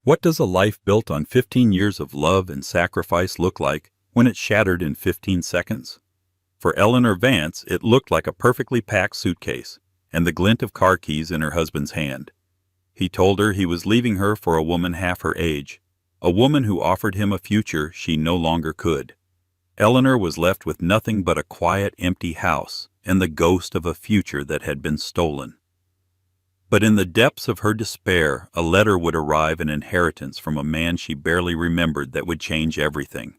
What does a life built on 15 years of love and sacrifice look like when it's shattered in 15 seconds? For Eleanor Vance, it looked like a perfectly packed suitcase and the glint of car keys in her husband's hand. He told her he was leaving her for a woman half her age, a woman who offered him a future she no longer could. Eleanor was left with nothing but a quiet, empty house and the ghost of a future that had been stolen. But in the depths of her despair, a letter would arrive, an inheritance from a man she barely remembered that would change everything.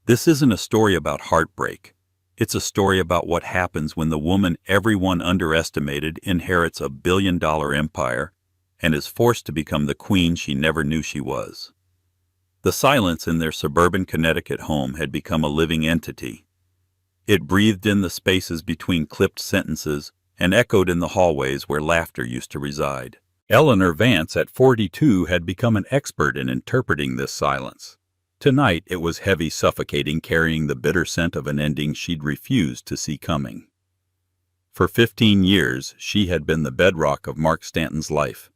This isn't a story about heartbreak. It's a story about what happens when the woman everyone underestimated inherits a billion-dollar empire and is forced to become the queen she never knew she was. The silence in their suburban Connecticut home had become a living entity. It breathed in the spaces between clipped sentences and echoed in the hallways where laughter used to reside. Eleanor Vance, at 42, had become an expert in interpreting this silence. Tonight it was heavy, suffocating, carrying the bitter scent of an ending she'd refused to see coming. For 15 years, she had been the bedrock of Mark Stanton's life.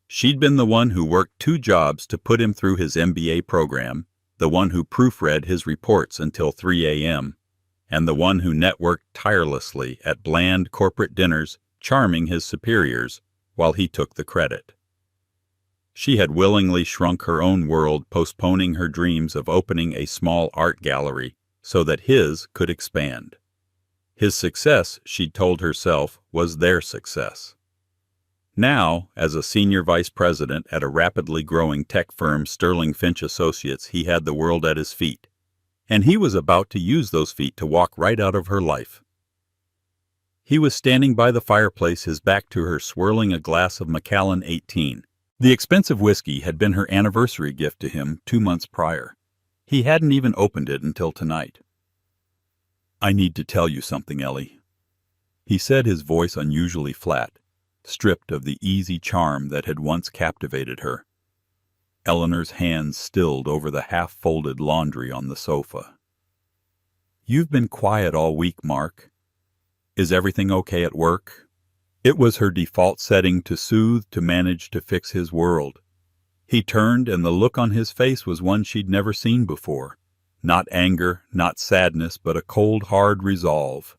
She'd been the one who worked 2 jobs to put him through his MBA program, the one who proofread his reports until 3 a.m., and the one who networked tirelessly at bland corporate dinners, charming his superiors while he took the credit. She had willingly shrunk her own world, postponing her dreams of opening a small art gallery so that his could expand. His success, she'd told herself, was their success. Now, as a senior vice president at a rapidly growing tech firm, Sterling Finch Associates, he had the world at his feet. And he was about to use those feet to walk right out of her life. He was standing by the fireplace, his back to her, swirling a glass of Macallan 18. The expensive whiskey had been her anniversary gift to him 2 months prior. He hadn't even opened it until tonight. "I need to tell you something, Ellie," he said, his voice unusually flat, stripped of the easy charm that had once captivated her. Eleanor's hands stilled over the half-folded laundry on the sofa. "You've been quiet all week, Mark. Is everything okay at work?" It was her default setting to soothe, to manage, to fix his world. He turned, and the look on his face was one she'd never seen before. Not anger, not sadness, but a cold, hard resolve.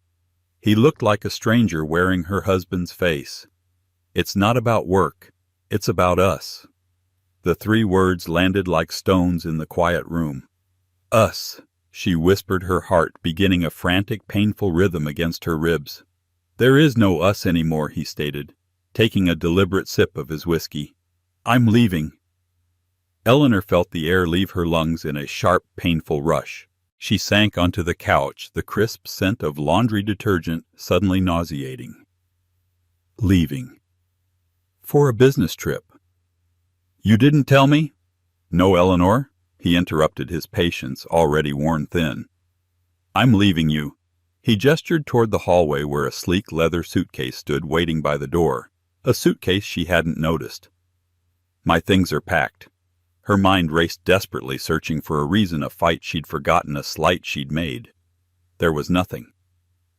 He looked like a stranger wearing her husband's face. "It's not about work. It's about us." The 3 words landed like stones in the quiet room. "Us," she whispered, her heart beginning a frantic, painful rhythm against her ribs. "There is no us anymore," he stated, taking a deliberate sip of his whiskey. "I'm leaving." Eleanor felt the air leave her lungs in a sharp, painful rush. She sank onto the couch, the crisp scent of laundry detergent suddenly nauseating. Leaving. For a business trip. "You didn't tell me?" "No, Eleanor," he interrupted, his patience already worn thin. "I'm leaving you." He gestured toward the hallway where a sleek leather suitcase stood waiting by the door, a suitcase she hadn't noticed. "My things are packed." Her mind raced desperately, searching for a reason, a fight she'd forgotten, a slight she'd made. There was nothing.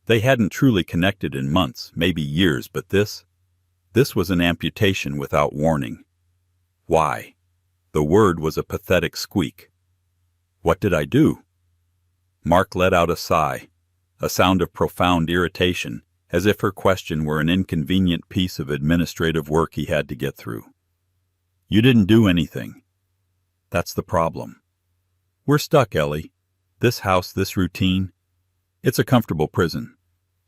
They hadn't truly connected in months, maybe years, but this was an amputation without warning. Why? The word was a pathetic squeak. "What did I do?" Mark let out a sigh, a sound of profound irritation, as if her question were an inconvenient piece of administrative work he had to get through. "You didn't do anything. That's the problem. We're stuck, Ellie. This house, this routine. It's a comfortable prison.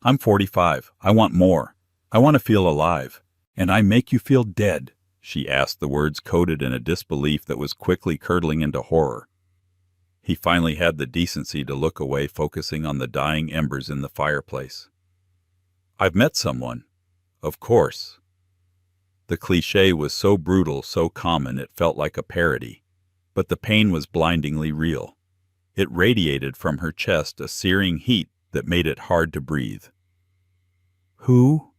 I'm 45. I want more. I want to feel alive. And I make you feel dead," she asked, the words coated in a disbelief that was quickly curdling into horror. He finally had the decency to look away, focusing on the dying embers in the fireplace. "I've met someone. Of course." The cliché was so brutal, so common, it felt like a parody. But the pain was blindingly real. It radiated from her chest, a searing heat that made it hard to breathe. "Who?"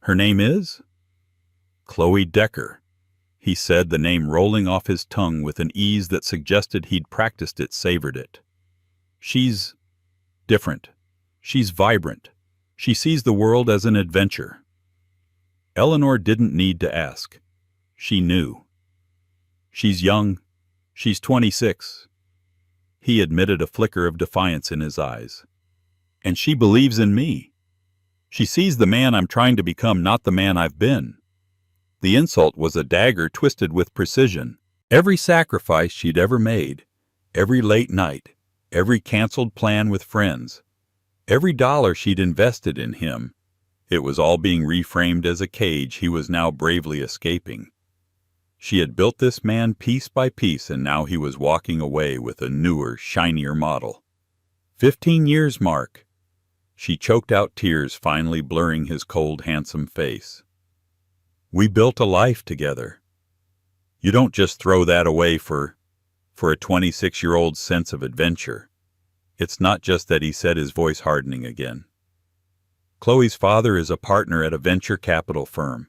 "Her name is?" "Chloe Decker," he said, the name rolling off his tongue with an ease that suggested he'd practiced it, savored it. "She's different. She's vibrant. She sees the world as an adventure." Eleanor didn't need to ask. She knew. She's young. She's 26. He admitted, a flicker of defiance in his eyes. And she believes in me. She sees the man I'm trying to become, not the man I've been. The insult was a dagger twisted with precision. Every sacrifice she'd ever made, every late night, every canceled plan with friends, every dollar she'd invested in him, it was all being reframed as a cage he was now bravely escaping. She had built this man piece by piece, and now he was walking away with a newer, shinier model. 15 years, Mark. She choked out tears, finally blurring his cold, handsome face. We built a life together. You don't just throw that away for a 26-year-old's sense of adventure. It's not just that, he said, his voice hardening again. Chloe's father is a partner at a venture capital firm.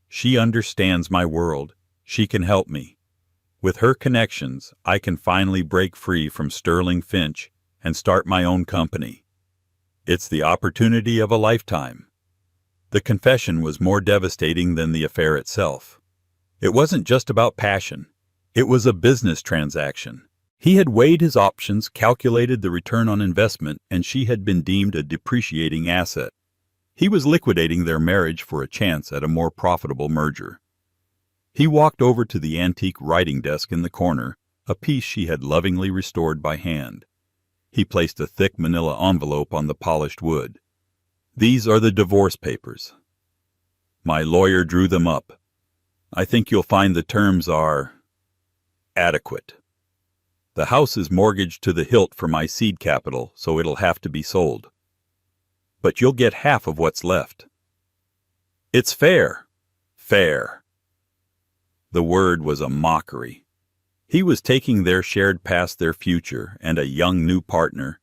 She understands my world. She can help me. With her connections, I can finally break free from Sterling Finch and start my own company. It's the opportunity of a lifetime. The confession was more devastating than the affair itself. It wasn't just about passion. It was a business transaction. He had weighed his options, calculated the return on investment, and she had been deemed a depreciating asset. He was liquidating their marriage for a chance at a more profitable merger. He walked over to the antique writing desk in the corner, a piece she had lovingly restored by hand. He placed a thick manila envelope on the polished wood. These are the divorce papers. My lawyer drew them up. I think you'll find the terms are adequate. The house is mortgaged to the hilt for my seed capital, so it'll have to be sold. But you'll get half of what's left. It's fair. Fair. The word was a mockery. He was taking their shared past, their future, and a young new partner,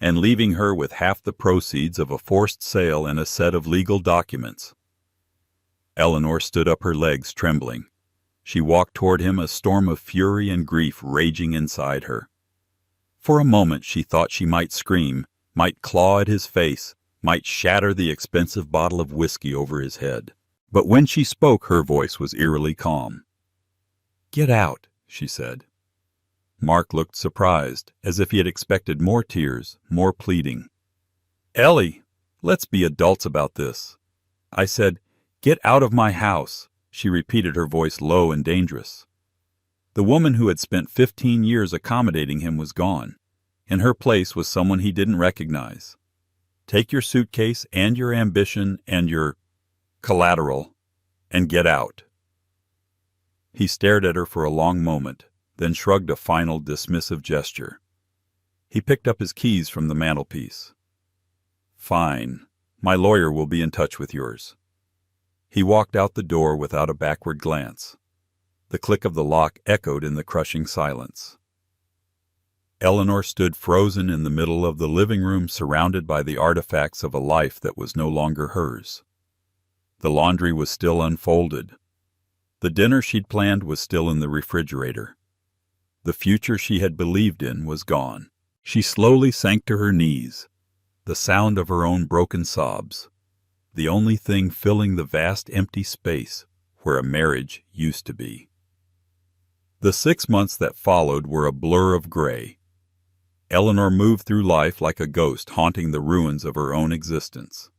and leaving her with half the proceeds of a forced sale and a set of legal documents. Eleanor stood up, her legs trembling. She walked toward him, a storm of fury and grief raging inside her. For a moment she thought she might scream, might claw at his face, might shatter the expensive bottle of whiskey over his head. But when she spoke, her voice was eerily calm. "Get out," she said. Mark looked surprised, as if he had expected more tears, more pleading. "Ellie, let's be adults about this." I said, "Get out of my house," she repeated, her voice low and dangerous. The woman who had spent 15 years accommodating him was gone. In her place was someone he didn't recognize. Take your suitcase and your ambition and your collateral and get out. He stared at her for a long moment, then shrugged a final dismissive gesture. He picked up his keys from the mantelpiece. "Fine. My lawyer will be in touch with yours." He walked out the door without a backward glance. The click of the lock echoed in the crushing silence. Eleanor stood frozen in the middle of the living room, surrounded by the artifacts of a life that was no longer hers. The laundry was still unfolded. The dinner she'd planned was still in the refrigerator. The future she had believed in was gone. She slowly sank to her knees, the sound of her own broken sobs, the only thing filling the vast empty space where a marriage used to be. The 6 months that followed were a blur of gray. Eleanor moved through life like a ghost, haunting the ruins of her own existence.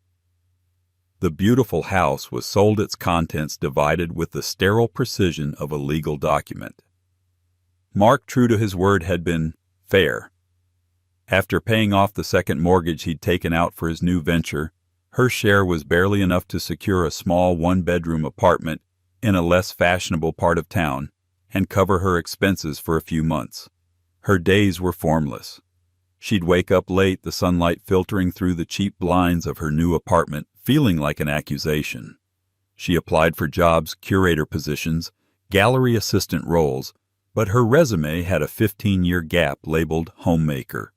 The beautiful house was sold, its contents divided with the sterile precision of a legal document. Mark, true to his word, had been fair. After paying off the second mortgage he'd taken out for his new venture, her share was barely enough to secure a small one-bedroom apartment in a less fashionable part of town and cover her expenses for a few months. Her days were formless. She'd wake up late, the sunlight filtering through the cheap blinds of her new apartment, feeling like an accusation. She applied for jobs, curator positions, gallery assistant roles, but her resume had a 15-year gap labeled homemaker.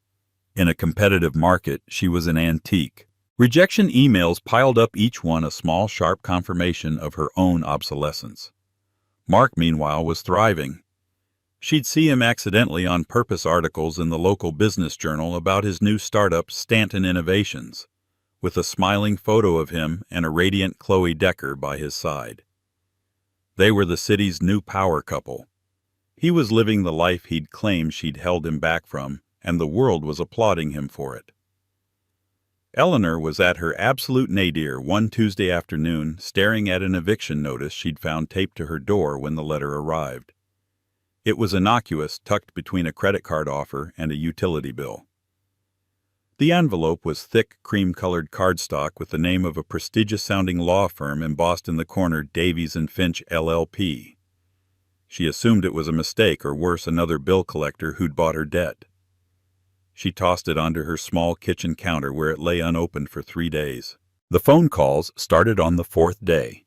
In a competitive market, she was an antique. Rejection emails piled up, each one a small, sharp confirmation of her own obsolescence. Mark, meanwhile, was thriving. She'd see him accidentally on purpose articles in the local business journal about his new startup, Stanton Innovations, with a smiling photo of him and a radiant Chloe Decker by his side. They were the city's new power couple. He was living the life he'd claimed she'd held him back from, and the world was applauding him for it. Eleanor was at her absolute nadir one Tuesday afternoon, staring at an eviction notice she'd found taped to her door when the letter arrived. It was innocuous, tucked between a credit card offer and a utility bill. The envelope was thick, cream-colored cardstock with the name of a prestigious-sounding law firm embossed in the corner, Davies & Finch, LLP. She assumed it was a mistake, or worse, another bill collector who'd bought her debt. She tossed it onto her small kitchen counter where it lay unopened for 3 days. The phone calls started on the 4th day.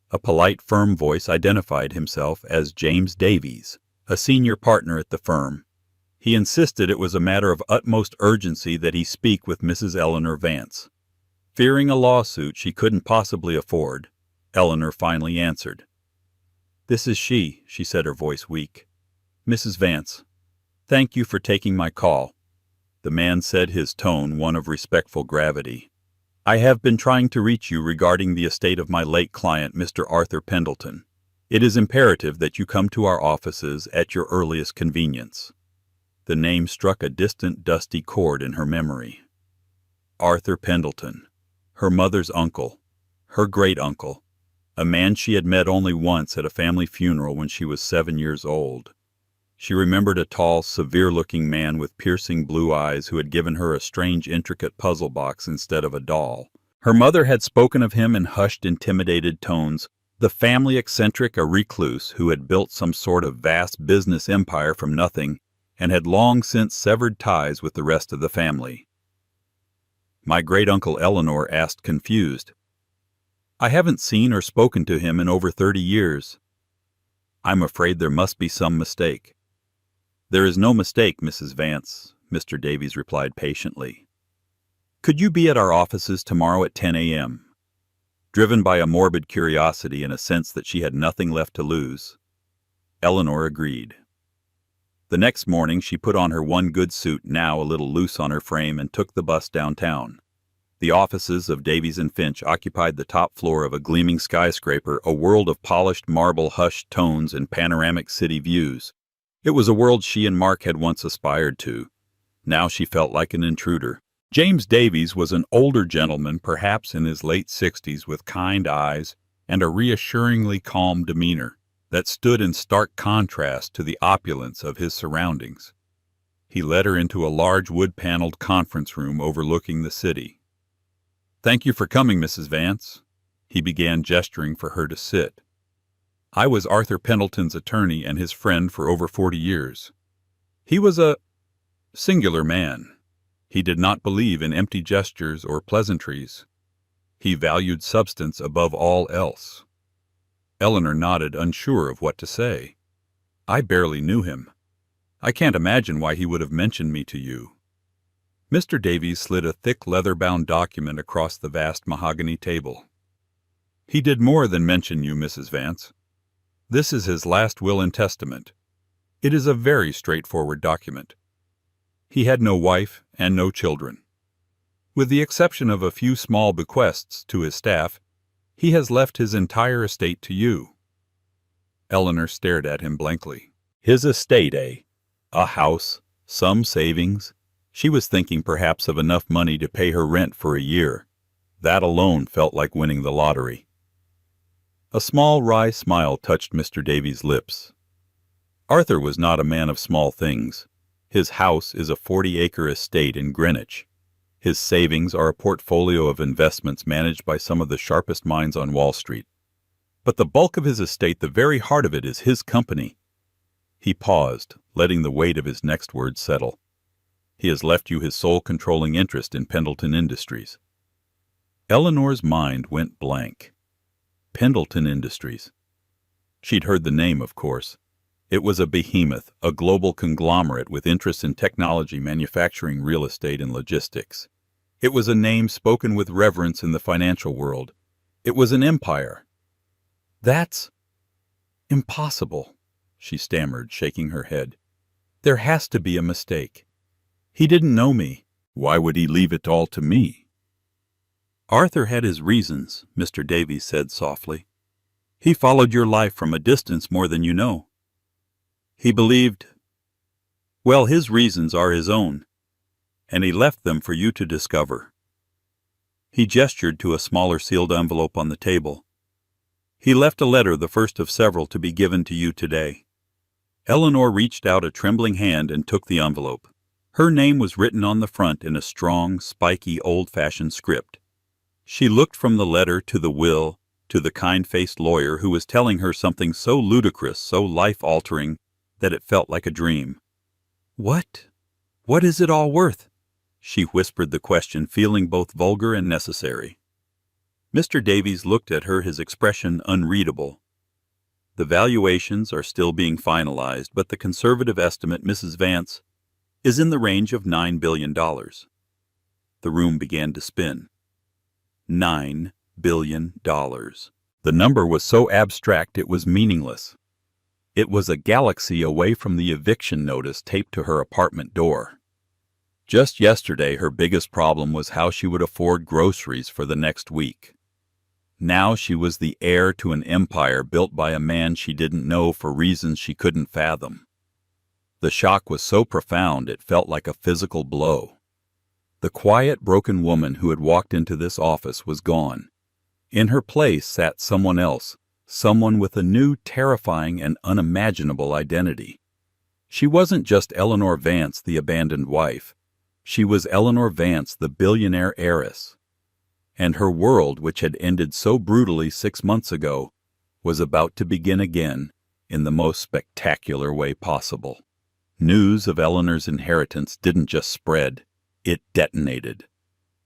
A polite, firm voice identified himself as James Davies, a senior partner at the firm. He insisted it was a matter of utmost urgency that he speak with Mrs. Eleanor Vance. Fearing a lawsuit she couldn't possibly afford, Eleanor finally answered. "This is she," she said, her voice weak. "Mrs. Vance. Thank you for taking my call." The man said, his tone one of respectful gravity. "I have been trying to reach you regarding the estate of my late client, Mr. Arthur Pendleton. It is imperative that you come to our offices at your earliest convenience." The name struck a distant, dusty chord in her memory. Arthur Pendleton, her mother's uncle, her great-uncle, a man she had met only once at a family funeral when she was 7 years old. She remembered a tall, severe-looking man with piercing blue eyes who had given her a strange, intricate puzzle box instead of a doll. Her mother had spoken of him in hushed, intimidated tones, the family eccentric, a recluse who had built some sort of vast business empire from nothing and had long since severed ties with the rest of the family. My great-uncle, Eleanor asked, confused. "I haven't seen or spoken to him in over 30 years. I'm afraid there must be some mistake." "There is no mistake, Mrs. Vance," Mr. Davies replied patiently. "Could you be at our offices tomorrow at 10 a.m.? Driven by a morbid curiosity and a sense that she had nothing left to lose, Eleanor agreed. The next morning she put on her one good suit, now a little loose on her frame, and took the bus downtown. The offices of Davies & Finch occupied the top floor of a gleaming skyscraper, a world of polished marble, hushed tones, and panoramic city views. It was a world she and Mark had once aspired to. Now she felt like an intruder. James Davies was an older gentleman, perhaps in his late 60s, with kind eyes and a reassuringly calm demeanor that stood in stark contrast to the opulence of his surroundings. He led her into a large wood-paneled conference room overlooking the city. "Thank you for coming, Mrs. Vance," he began, gesturing for her to sit. "I was Arthur Pendleton's attorney and his friend for over 40 years. He was a singular man. He did not believe in empty gestures or pleasantries. He valued substance above all else." Eleanor nodded, unsure of what to say. "I barely knew him. I can't imagine why he would have mentioned me to you." Mr. Davies slid a thick leather-bound document across the vast mahogany table. "He did more than mention you, Mrs. Vance. This is his last will and testament. It is a very straightforward document. He had no wife and no children. With the exception of a few small bequests to his staff, he has left his entire estate to you." Eleanor stared at him blankly. His estate, eh? A house, some savings. She was thinking perhaps of enough money to pay her rent for a year. That alone felt like winning the lottery. A small, wry smile touched Mr. Davies' lips. Arthur was not a man of small things. His house is a 40-acre estate in Greenwich. His savings are a portfolio of investments managed by some of the sharpest minds on Wall Street. But the bulk of his estate, the very heart of it, is his company. He paused, letting the weight of his next words settle. He has left you his sole controlling interest in Pendleton Industries. Eleanor's mind went blank. Pendleton Industries. She'd heard the name, of course. It was a behemoth, a global conglomerate with interests in technology, manufacturing, real estate, and logistics. It was a name spoken with reverence in the financial world. It was an empire. "That's impossible," she stammered, shaking her head. "There has to be a mistake. He didn't know me. Why would he leave it all to me?" "Arthur had his reasons," Mr. Davies said softly. "He followed your life from a distance more than you know. He believed, well, his reasons are his own, and he left them for you to discover. He gestured to a smaller sealed envelope on the table. He left a letter, the first of several to be given to you today. Eleanor reached out a trembling hand and took the envelope. Her name was written on the front in a strong, spiky, old-fashioned script. She looked from the letter to the will, to the kind-faced lawyer who was telling her something so ludicrous, so life-altering, that it felt like a dream. What is it all worth? She whispered the question, feeling both vulgar and necessary. Mr. Davies looked at her, his expression unreadable. The valuations are still being finalized, but the conservative estimate, Mrs. Vance, is in the range of $9 billion. The room began to spin. $9 billion. The number was so abstract it was meaningless. It was a galaxy away from the eviction notice taped to her apartment door. Just yesterday, her biggest problem was how she would afford groceries for the next week. Now she was the heir to an empire built by a man she didn't know for reasons she couldn't fathom. The shock was so profound it felt like a physical blow. The quiet, broken woman who had walked into this office was gone. In her place sat someone else, someone with a new, terrifying, and unimaginable identity. She wasn't just Eleanor Vance, the abandoned wife. She was Eleanor Vance, the billionaire heiress. And her world, which had ended so brutally 6 months ago, was about to begin again in the most spectacular way possible. News of Eleanor's inheritance didn't just spread, it detonated.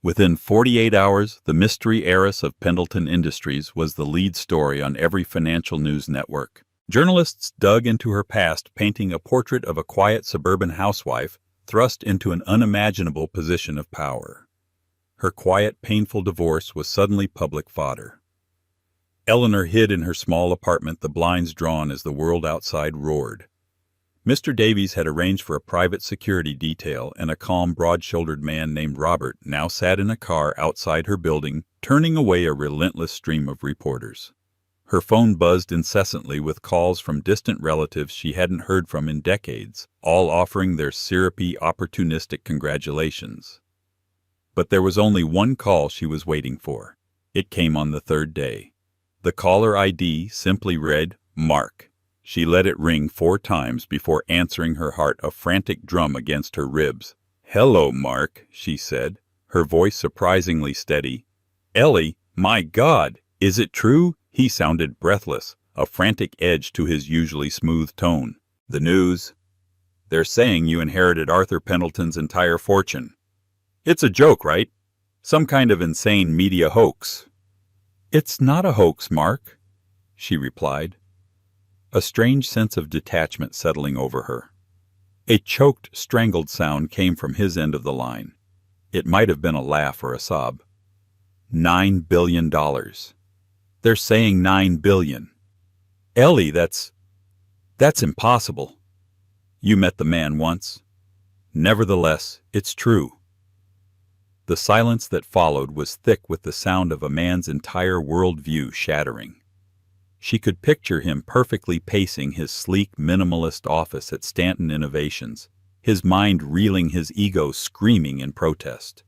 Within 48 hours, the mystery heiress of Pendleton Industries was the lead story on every financial news network. Journalists dug into her past, painting a portrait of a quiet suburban housewife thrust into an unimaginable position of power. Her quiet, painful divorce was suddenly public fodder. Eleanor hid in her small apartment, the blinds drawn as the world outside roared. Mr. Davies had arranged for a private security detail, and a calm, broad-shouldered man named Robert now sat in a car outside her building, turning away a relentless stream of reporters. Her phone buzzed incessantly with calls from distant relatives she hadn't heard from in decades, all offering their syrupy, opportunistic congratulations. But there was only one call she was waiting for. It came on the third day. The caller ID simply read, Mark. She let it ring 4 times before answering, her heart a frantic drum against her ribs. "Hello, Mark," she said, her voice surprisingly steady. "Ellie, my God, is it true?" He sounded breathless, a frantic edge to his usually smooth tone. "The news? They're saying you inherited Arthur Pendleton's entire fortune. It's a joke, right? Some kind of insane media hoax." "It's not a hoax, Mark," she replied, a strange sense of detachment settling over her. A choked, strangled sound came from his end of the line. It might have been a laugh or a sob. $9 billion. They're saying $9 billion. Ellie, that's impossible. You met the man once. Nevertheless, it's true. The silence that followed was thick with the sound of a man's entire worldview shattering. She could picture him perfectly pacing his sleek, minimalist office at Stanton Innovations, his mind reeling, his ego screaming in protest.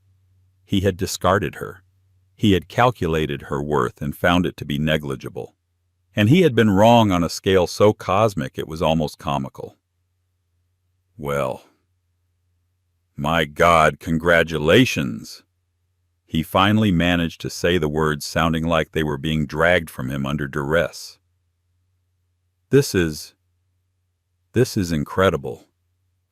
He had discarded her. He had calculated her worth and found it to be negligible. And he had been wrong on a scale so cosmic it was almost comical. "Well, my God, congratulations!" He finally managed to say the words, sounding like they were being dragged from him under duress. This is incredible.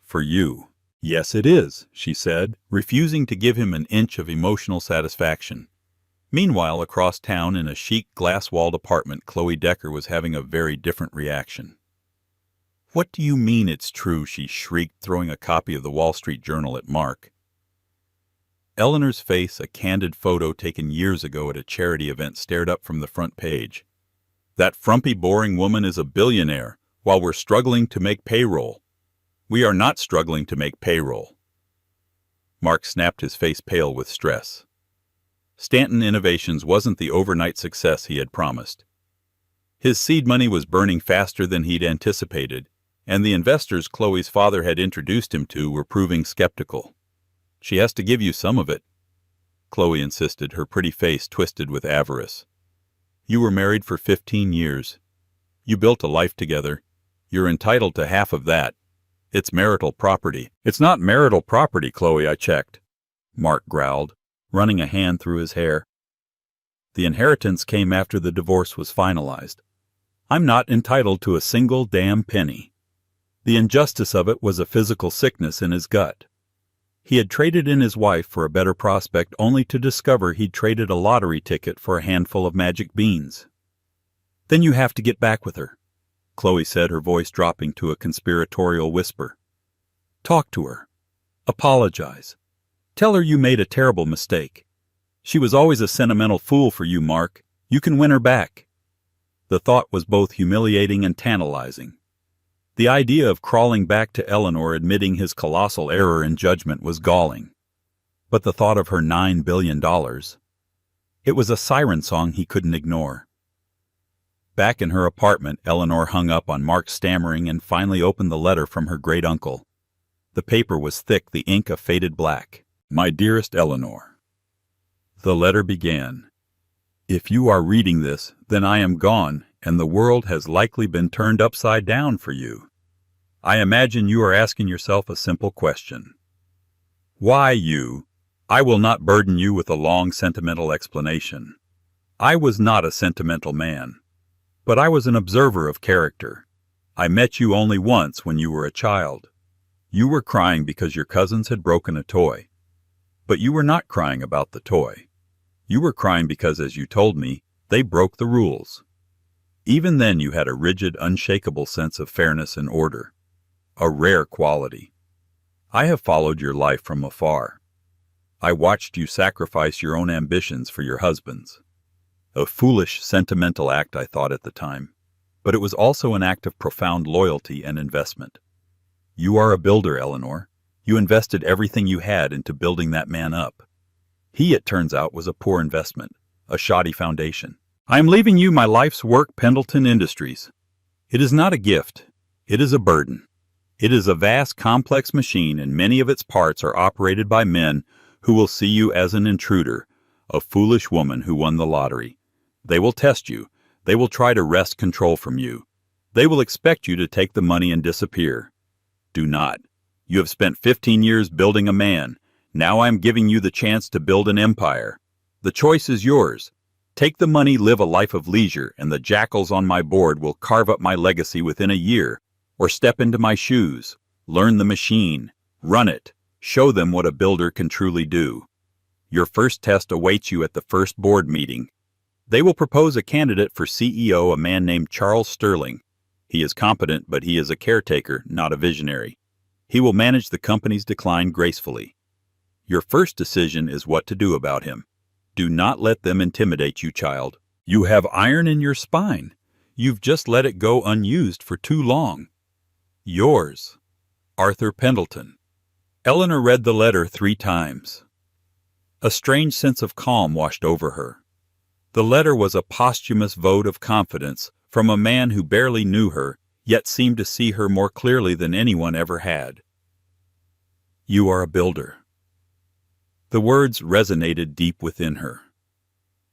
For you." "Yes, it is," she said, refusing to give him an inch of emotional satisfaction. Meanwhile, across town in a chic, glass-walled apartment, Chloe Decker was having a very different reaction. "What do you mean it's true?" she shrieked, throwing a copy of the Wall Street Journal at Mark. Eleanor's face, a candid photo taken years ago at a charity event, stared up from the front page. "That frumpy, boring woman is a billionaire, while we're struggling to make payroll. We are not struggling to make payroll." Mark snapped, his face pale with stress. Stanton Innovations wasn't the overnight success he had promised. His seed money was burning faster than he'd anticipated, and the investors Chloe's father had introduced him to were proving skeptical. "She has to give you some of it," Chloe insisted, her pretty face twisted with avarice. "You were married for 15 years. You built a life together. You're entitled to half of that. It's marital property." "It's not marital property, Chloe, I checked," Mark growled, running a hand through his hair. "The inheritance came after the divorce was finalized. I'm not entitled to a single damn penny." The injustice of it was a physical sickness in his gut. He had traded in his wife for a better prospect only to discover he'd traded a lottery ticket for a handful of magic beans. "Then you have to get back with her," Chloe said, her voice dropping to a conspiratorial whisper. "Talk to her. Apologize. Tell her you made a terrible mistake. She was always a sentimental fool for you, Mark. You can win her back." The thought was both humiliating and tantalizing. The idea of crawling back to Eleanor admitting his colossal error in judgment was galling. But the thought of her $9 billion... It was a siren song he couldn't ignore. Back in her apartment, Eleanor hung up on Mark's stammering and finally opened the letter from her great-uncle. The paper was thick, the ink a faded black. "My dearest Eleanor," the letter began. "If you are reading this, then I am gone, and the world has likely been turned upside down for you. I imagine you are asking yourself a simple question. Why you? I will not burden you with a long sentimental explanation. I was not a sentimental man, but I was an observer of character. I met you only once when you were a child. You were crying because your cousins had broken a toy. But you were not crying about the toy. You were crying because, as you told me, they broke the rules. Even then you had a rigid, unshakable sense of fairness and order, a rare quality. I have followed your life from afar. I watched you sacrifice your own ambitions for your husband's. A foolish, sentimental act, I thought at the time, but it was also an act of profound loyalty and investment. You are a builder, Eleanor. You invested everything you had into building that man up. He, it turns out, was a poor investment, a shoddy foundation. I am leaving you my life's work, Pendleton Industries. It is not a gift. It is a burden. It is a vast, complex machine, and many of its parts are operated by men who will see you as an intruder, a foolish woman who won the lottery. They will test you. They will try to wrest control from you. They will expect you to take the money and disappear. Do not. You have spent 15 years building a man. Now I am giving you the chance to build an empire. The choice is yours. Take the money, live a life of leisure, and the jackals on my board will carve up my legacy within a year. Or step into my shoes, learn the machine, run it, show them what a builder can truly do. Your first test awaits you at the first board meeting. They will propose a candidate for CEO, a man named Charles Sterling. He is competent, but he is a caretaker, not a visionary. He will manage the company's decline gracefully. Your first decision is what to do about him. Do not let them intimidate you, child. You have iron in your spine. You've just let it go unused for too long. Yours, Arthur Pendleton. Eleanor read the letter 3 times. A strange sense of calm washed over her. The letter was a posthumous vote of confidence from a man who barely knew her, yet seemed to see her more clearly than anyone ever had. You are a builder. The words resonated deep within her.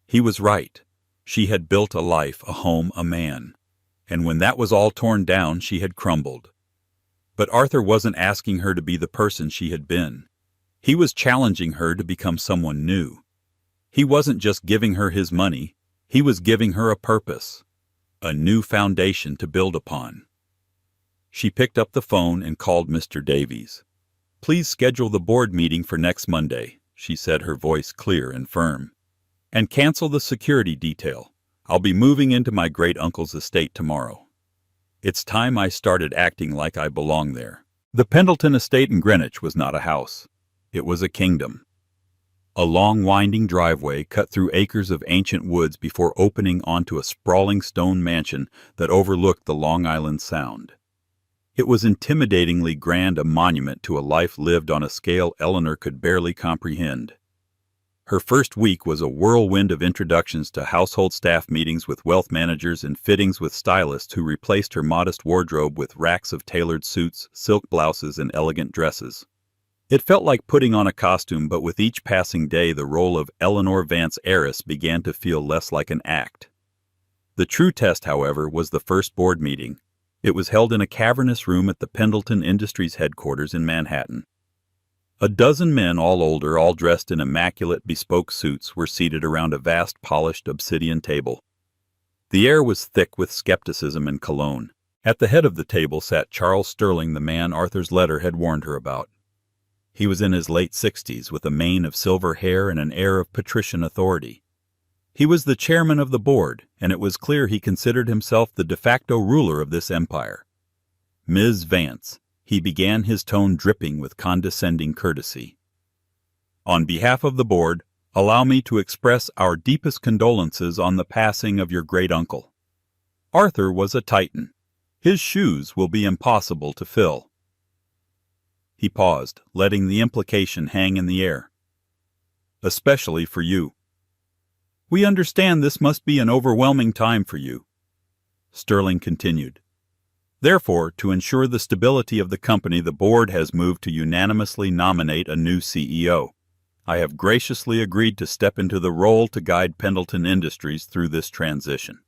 He was right. She had built a life, a home, a man. And when that was all torn down, she had crumbled. But Arthur wasn't asking her to be the person she had been. He was challenging her to become someone new. He wasn't just giving her his money. He was giving her a purpose, a new foundation to build upon. She picked up the phone and called Mr. Davies. Please schedule the board meeting for next Monday, she said, her voice clear and firm. And cancel the security detail. I'll be moving into my great-uncle's estate tomorrow. It's time I started acting like I belong there. The Pendleton estate in Greenwich was not a house. It was a kingdom. A long winding driveway cut through acres of ancient woods before opening onto a sprawling stone mansion that overlooked the Long Island Sound. It was intimidatingly grand, a monument to a life lived on a scale Eleanor could barely comprehend. Her first week was a whirlwind of introductions to household staff meetings with wealth managers and fittings with stylists who replaced her modest wardrobe with racks of tailored suits, silk blouses, and elegant dresses. It felt like putting on a costume, but with each passing day the role of Eleanor Vance heiress began to feel less like an act. The true test, however, was the first board meeting. It was held in a cavernous room at the Pendleton Industries headquarters in Manhattan. A dozen men, all older, all dressed in immaculate bespoke suits, were seated around a vast polished obsidian table. The air was thick with skepticism and cologne. At the head of the table sat Charles Sterling, the man Arthur's letter had warned her about. He was in his late 60s, with a mane of silver hair and an air of patrician authority. He was the chairman of the board, and it was clear he considered himself the de facto ruler of this empire. "Ms. Vance," he began, his tone dripping with condescending courtesy. "On behalf of the board, allow me to express our deepest condolences on the passing of your great-uncle. Arthur was a Titan. His shoes will be impossible to fill." He paused, letting the implication hang in the air. "Especially for you. We understand this must be an overwhelming time for you." Sterling continued. "Therefore, to ensure the stability of the company, the board has moved to unanimously nominate a new CEO. I have graciously agreed to step into the role to guide Pendleton Industries through this transition."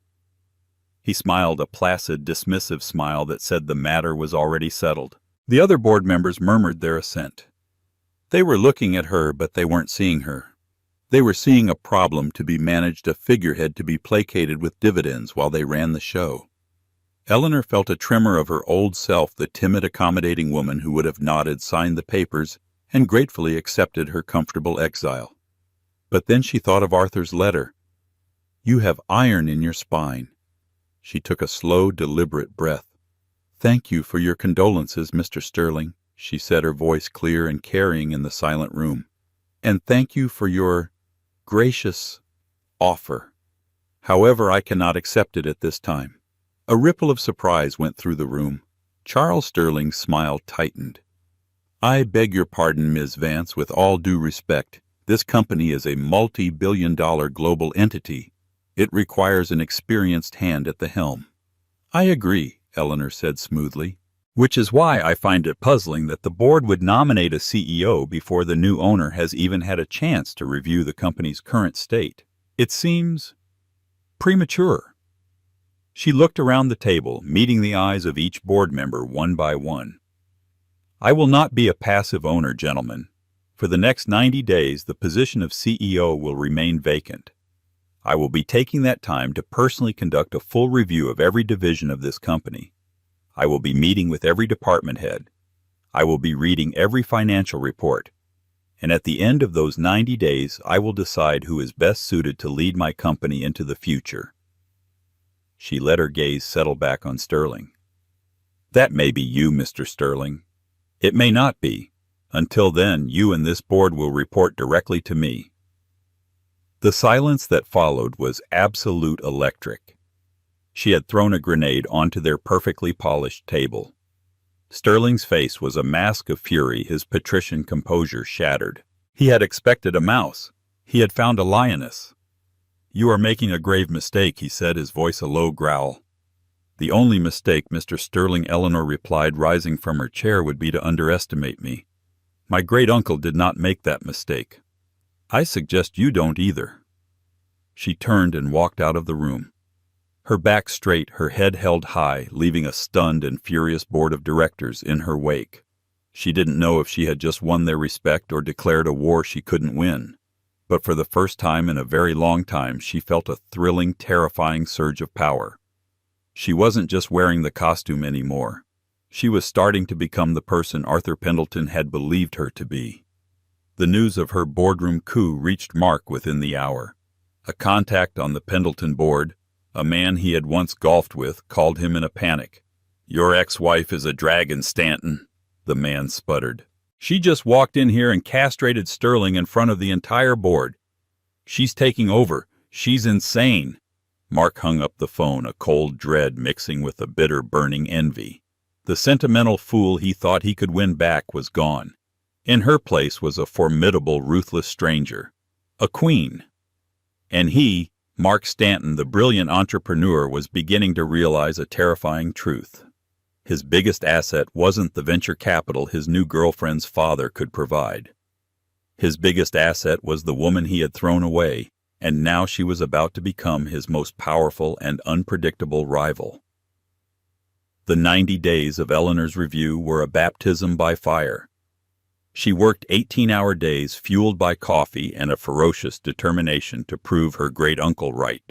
He smiled, a placid, dismissive smile that said the matter was already settled. The other board members murmured their assent. They were looking at her, but they weren't seeing her. They were seeing a problem to be managed, a figurehead to be placated with dividends while they ran the show. Eleanor felt a tremor of her old self, the timid, accommodating woman who would have nodded, signed the papers, and gratefully accepted her comfortable exile. But then she thought of Arthur's letter. "You have iron in your spine." She took a slow, deliberate breath. "Thank you for your condolences, Mr. Sterling," she said, her voice clear and carrying in the silent room. "And thank you for your gracious offer. However, I cannot accept it at this time." A ripple of surprise went through the room. Charles Sterling's smile tightened. "I beg your pardon, Ms. Vance, with all due respect. This company is a multi-billion-dollar global entity. It requires an experienced hand at the helm." "I agree," Eleanor said smoothly, "which is why I find it puzzling that the board would nominate a CEO before the new owner has even had a chance to review the company's current state. It seems premature." She looked around the table, meeting the eyes of each board member one by one. "I will not be a passive owner, gentlemen. For the next 90 days, the position of CEO will remain vacant. I will be taking that time to personally conduct a full review of every division of this company. I will be meeting with every department head. I will be reading every financial report. And at the end of those 90 days, I will decide who is best suited to lead my company into the future." She let her gaze settle back on Sterling. "That may be you, Mr. Sterling. It may not be. Until then, you and this board will report directly to me." The silence that followed was absolute electric. She had thrown a grenade onto their perfectly polished table. Sterling's face was a mask of fury, his patrician composure shattered. He had expected a mouse. He had found a lioness. "You are making a grave mistake," he said, his voice a low growl. "The only mistake, Mr. Sterling," Eleanor replied, rising from her chair, "would be to underestimate me. My great-uncle did not make that mistake. I suggest you don't either." She turned and walked out of the room. Her back straight, her head held high, leaving a stunned and furious board of directors in her wake. She didn't know if she had just won their respect or declared a war she couldn't win. But for the first time in a very long time, she felt a thrilling, terrifying surge of power. She wasn't just wearing the costume anymore. She was starting to become the person Arthur Pendleton had believed her to be. The news of her boardroom coup reached Mark within the hour. A contact on the Pendleton board, a man he had once golfed with, called him in a panic. "Your ex-wife is a dragon, Stanton," the man sputtered. "She just walked in here and castrated Sterling in front of the entire board. She's taking over. She's insane." Mark hung up the phone, a cold dread mixing with a bitter, burning envy. The sentimental fool he thought he could win back was gone. In her place was a formidable, ruthless stranger. A queen. And he, Mark Stanton, the brilliant entrepreneur, was beginning to realize a terrifying truth. His biggest asset wasn't the venture capital his new girlfriend's father could provide. His biggest asset was the woman he had thrown away, and now she was about to become his most powerful and unpredictable rival. The 90 days of Eleanor's review were a baptism by fire. She worked 18-hour days fueled by coffee and a ferocious determination to prove her great-uncle right.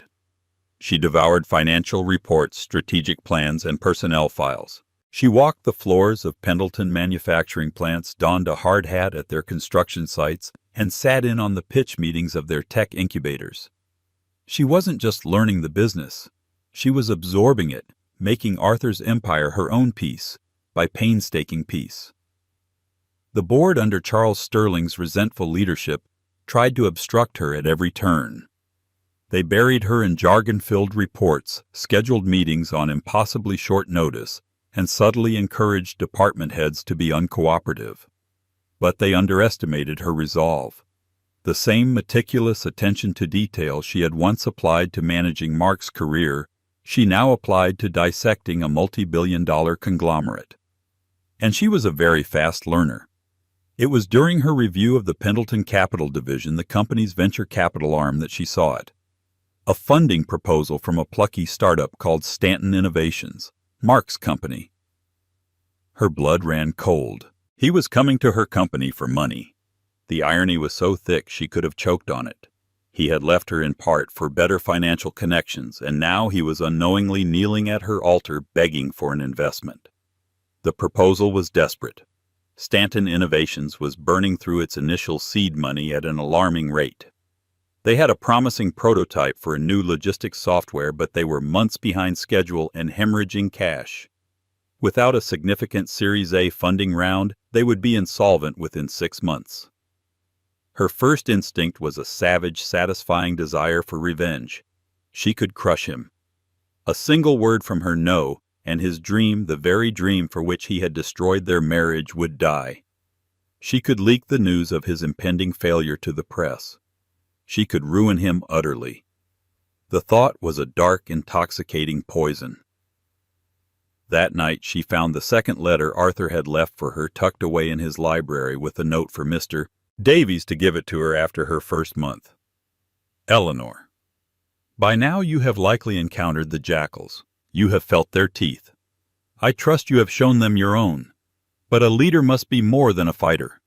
She devoured financial reports, strategic plans, and personnel files. She walked the floors of Pendleton manufacturing plants, donned a hard hat at their construction sites, and sat in on the pitch meetings of their tech incubators. She wasn't just learning the business. She was absorbing it, making Arthur's empire her own piece, by painstaking piece. The board under Charles Sterling's resentful leadership tried to obstruct her at every turn. They buried her in jargon-filled reports, scheduled meetings on impossibly short notice, and subtly encouraged department heads to be uncooperative. But they underestimated her resolve. The same meticulous attention to detail she had once applied to managing Mark's career, she now applied to dissecting a multi-billion-dollar conglomerate. And she was a very fast learner. It was during her review of the Pendleton Capital Division, the company's venture capital arm, that she saw it. A funding proposal from a plucky startup called Stanton Innovations, Mark's company. Her blood ran cold. He was coming to her company for money. The irony was so thick she could have choked on it. He had left her in part for better financial connections, and now he was unknowingly kneeling at her altar begging for an investment. The proposal was desperate. Stanton Innovations was burning through its initial seed money at an alarming rate. They had a promising prototype for a new logistics software, but they were months behind schedule and hemorrhaging cash. Without a significant Series A funding round, they would be insolvent within 6 months. Her first instinct was a savage, satisfying desire for revenge. She could crush him. A single word from her no, and his dream, the very dream for which he had destroyed their marriage, would die. She could leak the news of his impending failure to the press. She could ruin him utterly. The thought was a dark, intoxicating poison. That night she found the second letter Arthur had left for her tucked away in his library, with a note for Mr. Davies to give it to her after her first month. Eleanor. By now you have likely encountered the jackals. You have felt their teeth. I trust you have shown them your own. But a leader must be more than a fighter.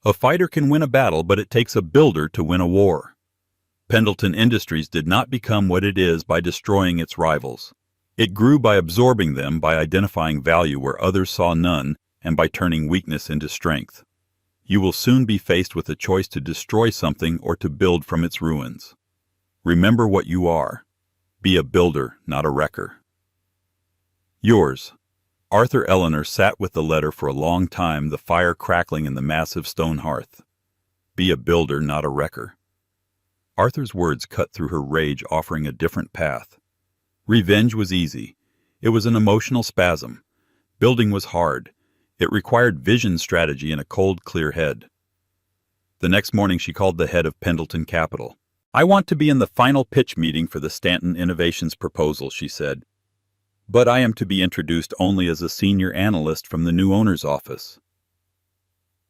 A fighter can win a battle, but it takes a builder to win a war. Pendleton Industries did not become what it is by destroying its rivals. It grew by absorbing them, by identifying value where others saw none, and by turning weakness into strength. You will soon be faced with a choice to destroy something or to build from its ruins. Remember what you are. Be a builder, not a wrecker. Yours, Arthur. Eleanor sat with the letter for a long time, the fire crackling in the massive stone hearth. Be a builder, not a wrecker. Arthur's words cut through her rage, offering a different path. Revenge was easy. It was an emotional spasm. Building was hard. It required vision, strategy, and a cold, clear head. The next morning she called the head of Pendleton Capital. I want to be in the final pitch meeting for the Stanton Innovations proposal, she said. But I am to be introduced only as a senior analyst from the new owner's office.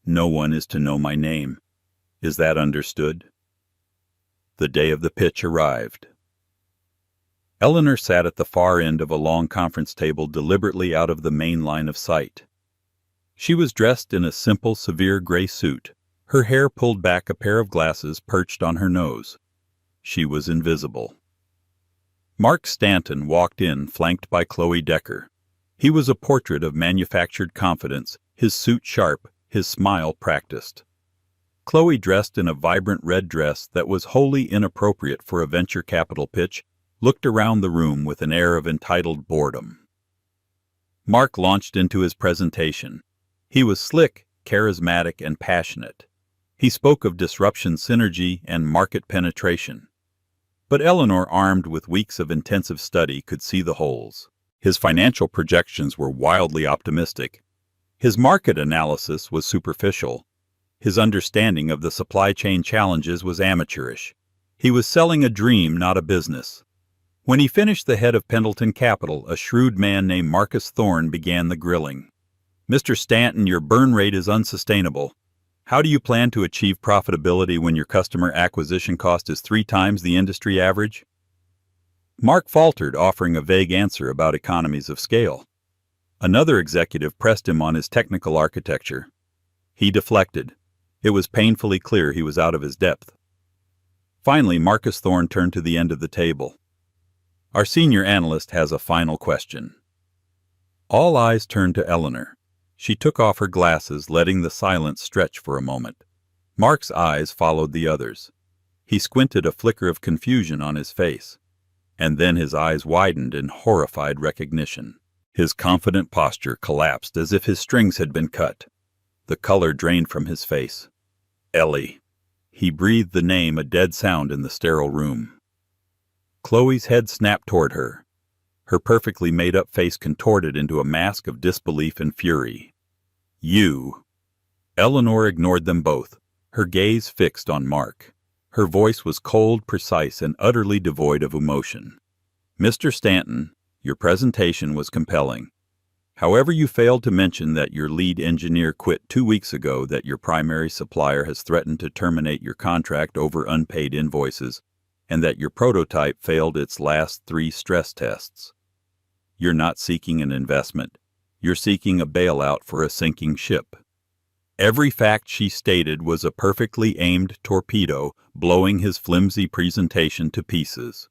No one is to know my name. Is that understood? The day of the pitch arrived. Eleanor sat at the far end of a long conference table, deliberately out of the main line of sight. She was dressed in a simple, severe gray suit, her hair pulled back, a pair of glasses perched on her nose. She was invisible. Mark Stanton walked in, flanked by Chloe Decker. He was a portrait of manufactured confidence, his suit sharp, his smile practiced. Chloe, dressed in a vibrant red dress that was wholly inappropriate for a venture capital pitch, looked around the room with an air of entitled boredom. Mark launched into his presentation. He was slick, charismatic, and passionate. He spoke of disruption, synergy, and market penetration. But Eleanor, armed with weeks of intensive study, could see the holes. His financial projections were wildly optimistic. His market analysis was superficial. His understanding of the supply chain challenges was amateurish. He was selling a dream, not a business. When he finished, the head of Pendleton Capital, a shrewd man named Marcus Thorne, began the grilling. "Mr. Stanton, your burn rate is unsustainable. How do you plan to achieve profitability when your customer acquisition cost is 3 times the industry average?" Mark faltered, offering a vague answer about economies of scale. Another executive pressed him on his technical architecture. He deflected. It was painfully clear he was out of his depth. Finally, Marcus Thorne turned to the end of the table. "Our senior analyst has a final question." All eyes turned to Eleanor. She took off her glasses, letting the silence stretch for a moment. Mark's eyes followed the others. He squinted, a flicker of confusion on his face. And then his eyes widened in horrified recognition. His confident posture collapsed as if his strings had been cut. The color drained from his face. "Ellie." He breathed the name, a dead sound in the sterile room. Chloe's head snapped toward her. Her perfectly made-up face contorted into a mask of disbelief and fury. "You." Eleanor ignored them both, her gaze fixed on Mark. Her voice was cold, precise, and utterly devoid of emotion. "Mr. Stanton, your presentation was compelling. However, you failed to mention that your lead engineer quit 2 weeks ago, that your primary supplier has threatened to terminate your contract over unpaid invoices, and that your prototype failed its last 3 stress tests. You're not seeking an investment. You're seeking a bailout for a sinking ship." Every fact she stated was a perfectly aimed torpedo, blowing his flimsy presentation to pieces.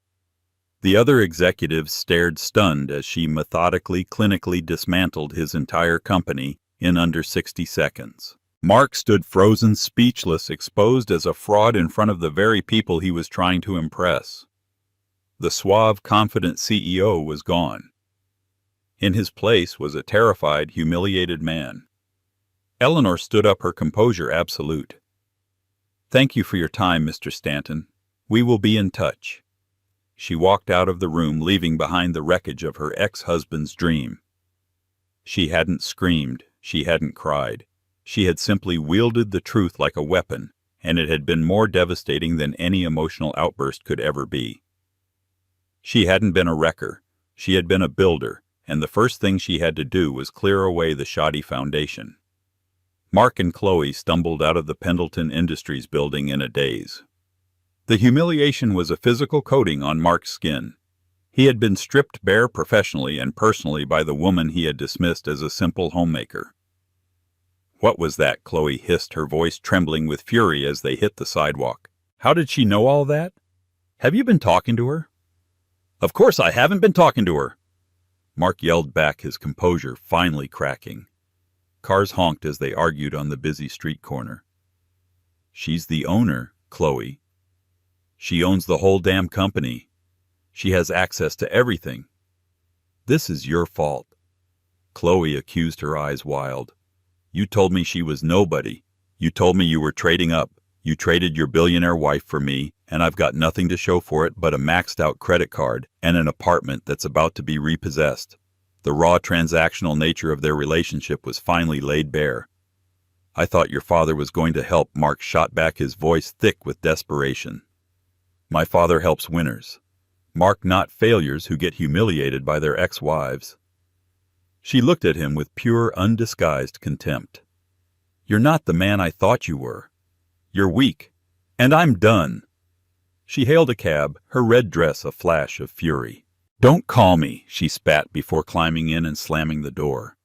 The other executives stared stunned as she methodically, clinically dismantled his entire company in under 60 seconds. Mark stood frozen, speechless, exposed as a fraud in front of the very people he was trying to impress. The suave, confident CEO was gone. In his place was a terrified, humiliated man. Eleanor stood up, her composure absolute. "Thank you for your time, Mr. Stanton. We will be in touch." She walked out of the room, leaving behind the wreckage of her ex-husband's dream. She hadn't screamed, she hadn't cried. She had simply wielded the truth like a weapon, and it had been more devastating than any emotional outburst could ever be. She hadn't been a wrecker, she had been a builder, and the first thing she had to do was clear away the shoddy foundation. Mark and Chloe stumbled out of the Pendleton Industries building in a daze. The humiliation was a physical coating on Mark's skin. He had been stripped bare professionally and personally by the woman he had dismissed as a simple homemaker. "What was that?" Chloe hissed, her voice trembling with fury as they hit the sidewalk. "How did she know all that? Have you been talking to her?" "Of course I haven't been talking to her!" Mark yelled back, his composure finally cracking. Cars honked as they argued on the busy street corner. "She's the owner, Chloe. She owns the whole damn company. She has access to everything. This is your fault." Chloe accused, her eyes wild. "You told me she was nobody. You told me you were trading up. You traded your billionaire wife for me, and I've got nothing to show for it but a maxed-out credit card and an apartment that's about to be repossessed." The raw transactional nature of their relationship was finally laid bare. "I thought your father was going to help." Mark shot back, his voice thick with desperation. "My father helps winners, Mark, not failures who get humiliated by their ex-wives." She looked at him with pure, undisguised contempt. "You're not the man I thought you were. You're weak. And I'm done." She hailed a cab, her red dress a flash of fury. "Don't call me," she spat before climbing in and slamming the door.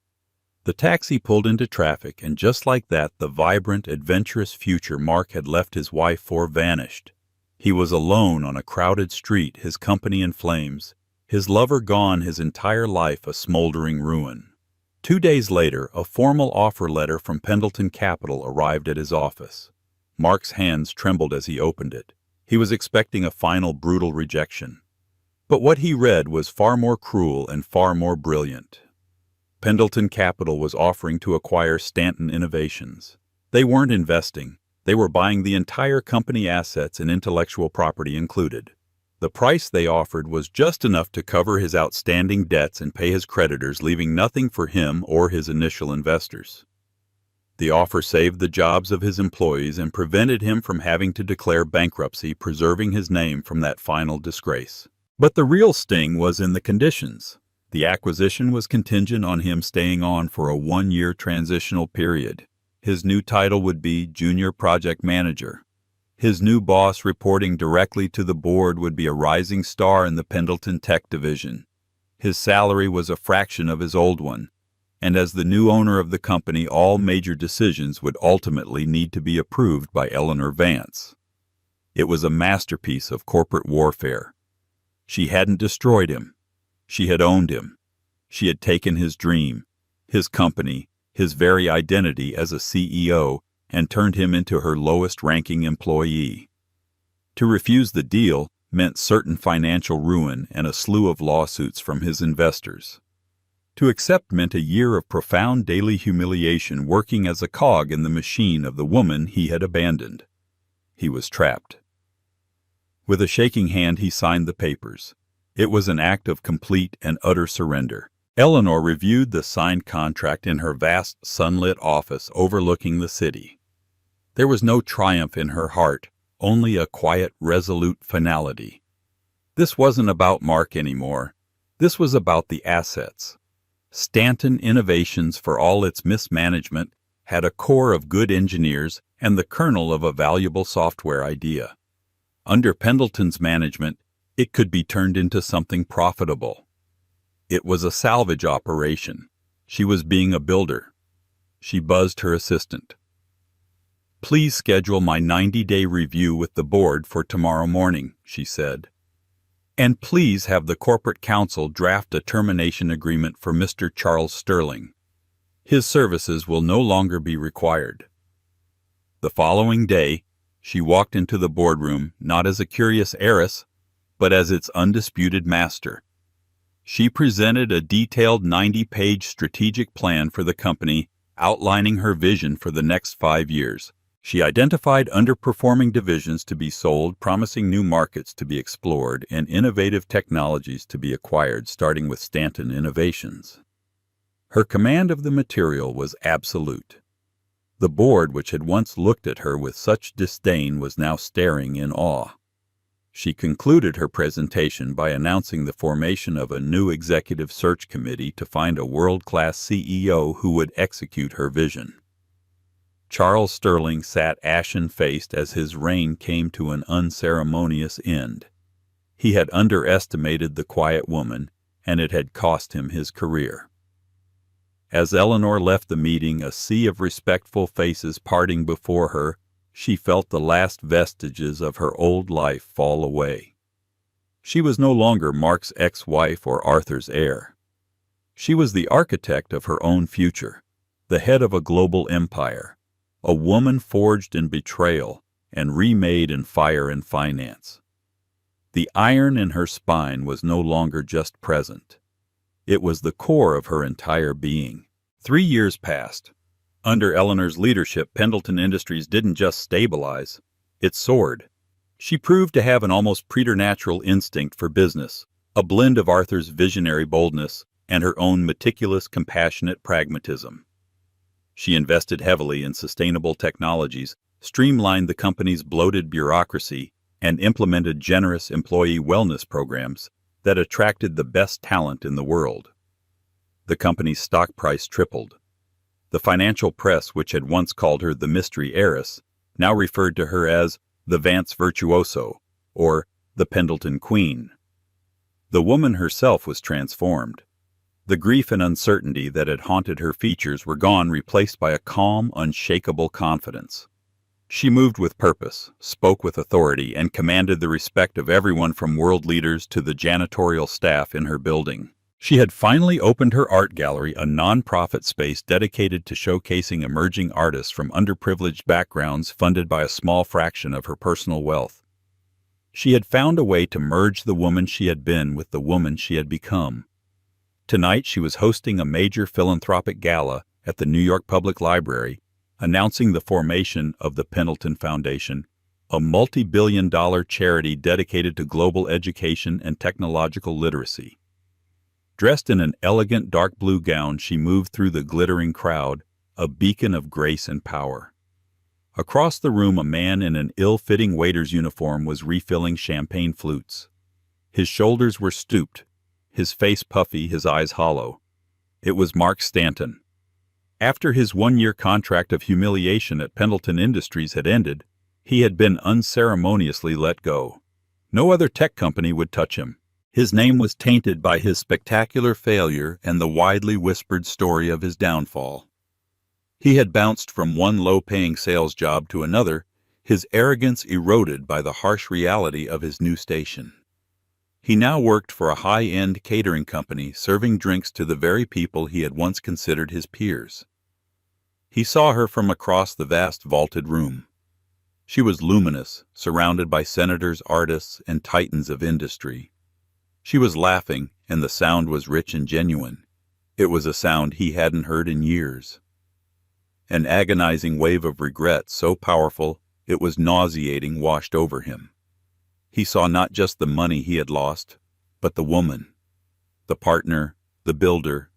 The taxi pulled into traffic, and just like that, the vibrant, adventurous future Mark had left his wife for vanished. He was alone on a crowded street, his company in flames, his lover gone, his entire life a smoldering ruin. 2 days later, a formal offer letter from Pendleton Capital arrived at his office. Mark's hands trembled as he opened it. He was expecting a final brutal rejection. But what he read was far more cruel and far more brilliant. Pendleton Capital was offering to acquire Stanton Innovations. They weren't investing. They were buying the entire company, assets and intellectual property included. The price they offered was just enough to cover his outstanding debts and pay his creditors, leaving nothing for him or his initial investors. The offer saved the jobs of his employees and prevented him from having to declare bankruptcy, preserving his name from that final disgrace. But the real sting was in the conditions. The acquisition was contingent on him staying on for a 1-year transitional period. His new title would be Junior Project Manager. His new boss, reporting directly to the board, would be a rising star in the Pendleton Tech division. His salary was a fraction of his old one, and as the new owner of the company, all major decisions would ultimately need to be approved by Eleanor Vance. It was a masterpiece of corporate warfare. She hadn't destroyed him. She had owned him. She had taken his dream, his company, his very identity as a CEO, and turned him into her lowest-ranking employee. To refuse the deal meant certain financial ruin and a slew of lawsuits from his investors. To accept meant a year of profound daily humiliation, working as a cog in the machine of the woman he had abandoned. He was trapped. With a shaking hand he signed the papers. It was an act of complete and utter surrender. Eleanor reviewed the signed contract in her vast, sunlit office overlooking the city. There was no triumph in her heart, only a quiet, resolute finality. This wasn't about Mark anymore. This was about the assets. Stanton Innovations, for all its mismanagement, had a core of good engineers and the kernel of a valuable software idea. Under Pendleton's management, it could be turned into something profitable. It was a salvage operation. She was being a builder. She buzzed her assistant. "Please schedule my 90-day review with the board for tomorrow morning," she said. "And please have the corporate counsel draft a termination agreement for Mr. Charles Sterling. His services will no longer be required." The following day, she walked into the boardroom not as a curious heiress, but as its undisputed master. She presented a detailed 90-page strategic plan for the company, outlining her vision for the next 5 years. She identified underperforming divisions to be sold, promising new markets to be explored, and innovative technologies to be acquired, starting with Stanton Innovations. Her command of the material was absolute. The board, which had once looked at her with such disdain, was now staring in awe. She concluded her presentation by announcing the formation of a new executive search committee to find a world-class CEO who would execute her vision. Charles Sterling sat ashen-faced as his reign came to an unceremonious end. He had underestimated the quiet woman, and it had cost him his career. As Eleanor left the meeting, a sea of respectful faces parting before her, she felt the last vestiges of her old life fall away. She was no longer Mark's ex-wife or Arthur's heir. She was the architect of her own future, the head of a global empire, a woman forged in betrayal and remade in fire and finance. The iron in her spine was no longer just present. It was the core of her entire being. 3 years passed. Under Eleanor's leadership, Pendleton Industries didn't just stabilize, it soared. She proved to have an almost preternatural instinct for business, a blend of Arthur's visionary boldness and her own meticulous, compassionate pragmatism. She invested heavily in sustainable technologies, streamlined the company's bloated bureaucracy, and implemented generous employee wellness programs that attracted the best talent in the world. The company's stock price tripled. The financial press, which had once called her the mystery heiress, now referred to her as the Vance Virtuoso, or the Pendleton Queen. The woman herself was transformed. The grief and uncertainty that had haunted her features were gone, replaced by a calm, unshakable confidence. She moved with purpose, spoke with authority, and commanded the respect of everyone from world leaders to the janitorial staff in her building. She had finally opened her art gallery, a non-profit space dedicated to showcasing emerging artists from underprivileged backgrounds, funded by a small fraction of her personal wealth. She had found a way to merge the woman she had been with the woman she had become. Tonight she was hosting a major philanthropic gala at the New York Public Library, announcing the formation of the Pendleton Foundation, a multi-billion-dollar charity dedicated to global education and technological literacy. Dressed in an elegant dark blue gown, she moved through the glittering crowd, a beacon of grace and power. Across the room, a man in an ill-fitting waiter's uniform was refilling champagne flutes. His shoulders were stooped, his face puffy, his eyes hollow. It was Mark Stanton. After his one-year contract of humiliation at Pendleton Industries had ended, he had been unceremoniously let go. No other tech company would touch him. His name was tainted by his spectacular failure and the widely whispered story of his downfall. He had bounced from one low-paying sales job to another, his arrogance eroded by the harsh reality of his new station. He now worked for a high-end catering company, serving drinks to the very people he had once considered his peers. He saw her from across the vast vaulted room. She was luminous, surrounded by senators, artists, and titans of industry. She was laughing, and the sound was rich and genuine. It was a sound he hadn't heard in years. An agonizing wave of regret so powerful it was nauseating washed over him. He saw not just the money he had lost, but the woman, the partner, the builder,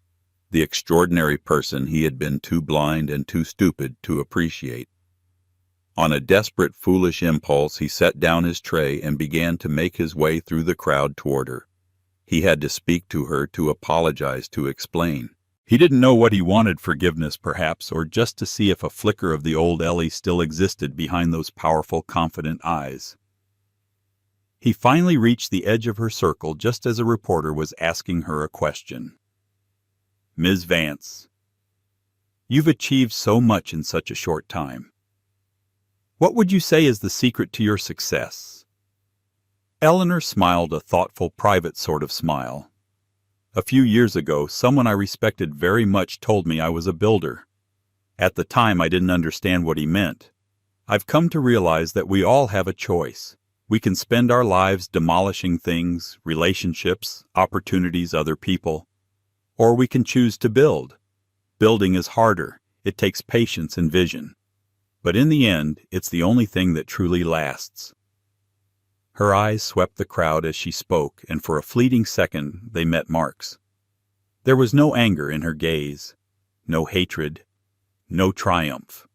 the extraordinary person he had been too blind and too stupid to appreciate. On a desperate, foolish impulse, he set down his tray and began to make his way through the crowd toward her. He had to speak to her, to apologize, to explain. He didn't know what he wanted, forgiveness perhaps, or just to see if a flicker of the old Ellie still existed behind those powerful, confident eyes. He finally reached the edge of her circle just as a reporter was asking her a question. "Ms. Vance, you've achieved so much in such a short time. What would you say is the secret to your success?" Eleanor smiled a thoughtful, private sort of smile. "A few years ago, someone I respected very much told me I was a builder. At the time, I didn't understand what he meant. I've come to realize that we all have a choice. We can spend our lives demolishing things, relationships, opportunities, other people. Or we can choose to build. Building is harder. It takes patience and vision. But in the end, it's the only thing that truly lasts." Her eyes swept the crowd as she spoke, and for a fleeting second they met Mark's. There was no anger in her gaze, no hatred, no triumph.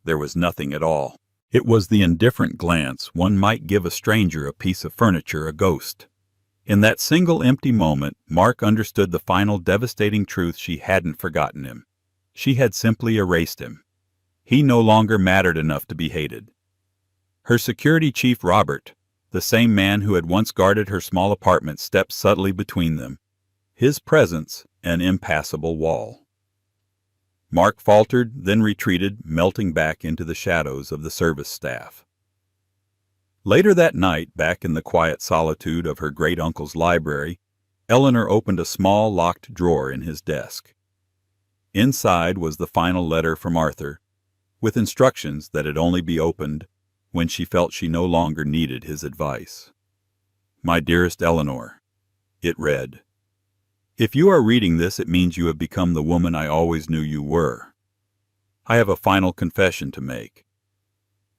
There was nothing at all. It was the indifferent glance one might give a stranger, a piece of furniture, a ghost. In that single empty moment, Mark understood the final devastating truth: she hadn't forgotten him. She had simply erased him. He no longer mattered enough to be hated. Her security chief, Robert, the same man who had once guarded her small apartment, stepped subtly between them, his presence an impassable wall. Mark faltered, then retreated, melting back into the shadows of the service staff. Later that night, back in the quiet solitude of her great-uncle's library, Eleanor opened a small locked drawer in his desk. Inside was the final letter from Arthur, with instructions that it only be opened when she felt she no longer needed his advice. "My dearest Eleanor," it read, "if you are reading this, it means you have become the woman I always knew you were. I have a final confession to make.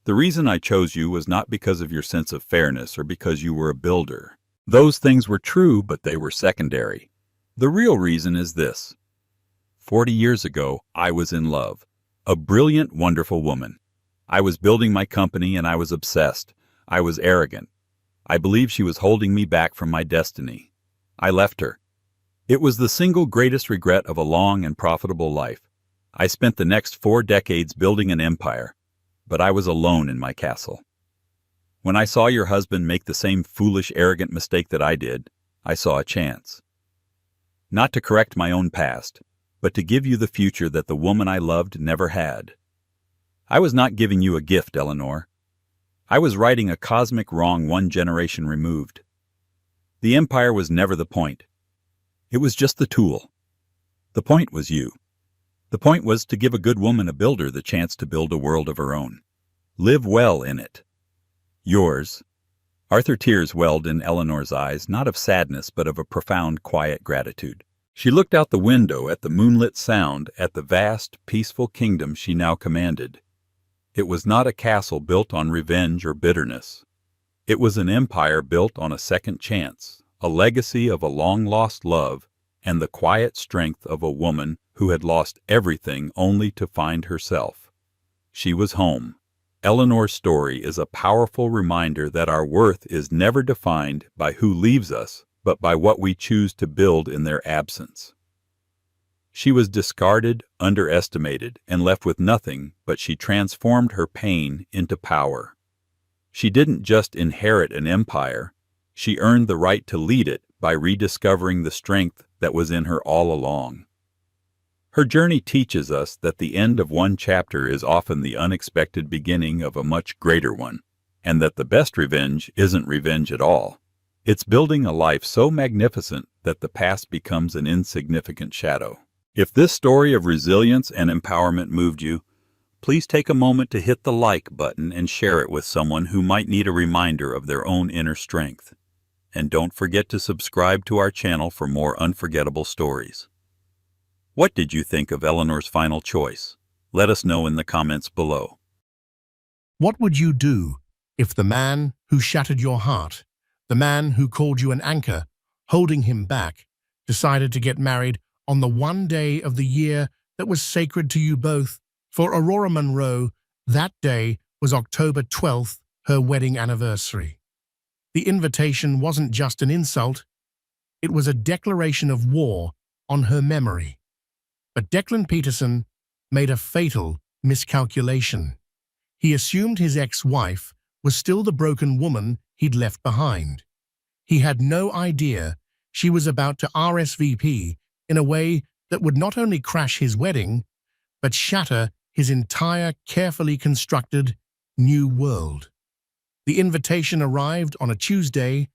The reason I chose you was not because of your sense of fairness or because you were a builder. Those things were true, but they were secondary. The real reason is this. 40 years ago, I was in love. A brilliant, wonderful woman. I was building my company and I was obsessed. I was arrogant. I believed she was holding me back from my destiny. I left her. It was the single greatest regret of a long and profitable life. I spent the next 4 decades building an empire, but I was alone in my castle. When I saw your husband make the same foolish, arrogant mistake that I did, I saw a chance. Not to correct my own past, but to give you the future that the woman I loved never had. I was not giving you a gift, Eleanor. I was righting a cosmic wrong 1 generation removed. The empire was never the point. It was just the tool. The point was you. The point was to give a good woman, a builder, the chance to build a world of her own. Live well in it. Yours." Arthur, tears welled in Eleanor's eyes, not of sadness, but of a profound, quiet gratitude. She looked out the window at the moonlit sound, at the vast, peaceful kingdom she now commanded. It was not a castle built on revenge or bitterness. It was an empire built on a second chance, a legacy of a long-lost love, and the quiet strength of a woman who had lost everything only to find herself. She was home. Eleanor's story is a powerful reminder that our worth is never defined by who leaves us, but by what we choose to build in their absence. She was discarded, underestimated, and left with nothing, but she transformed her pain into power. She didn't just inherit an empire, she earned the right to lead it by rediscovering the strength that was in her all along. Her journey teaches us that the end of one chapter is often the unexpected beginning of a much greater one, and that the best revenge isn't revenge at all. It's building a life so magnificent that the past becomes an insignificant shadow. If this story of resilience and empowerment moved you, please take a moment to hit the like button and share it with someone who might need a reminder of their own inner strength. And don't forget to subscribe to our channel for more unforgettable stories. What did you think of Eleanor's final choice? Let us know in the comments below. What would you do if the man who shattered your heart, the man who called you an anchor, holding him back, decided to get married on the one day of the year that was sacred to you both? For Aurora Monroe, that day was October 12th, her wedding anniversary. The invitation wasn't just an insult, it was a declaration of war on her memory. But Declan Peterson made a fatal miscalculation. He assumed his ex-wife was still the broken woman he'd left behind. He had no idea she was about to RSVP in a way that would not only crash his wedding, but shatter his entire carefully constructed new world. The invitation arrived on a Tuesday,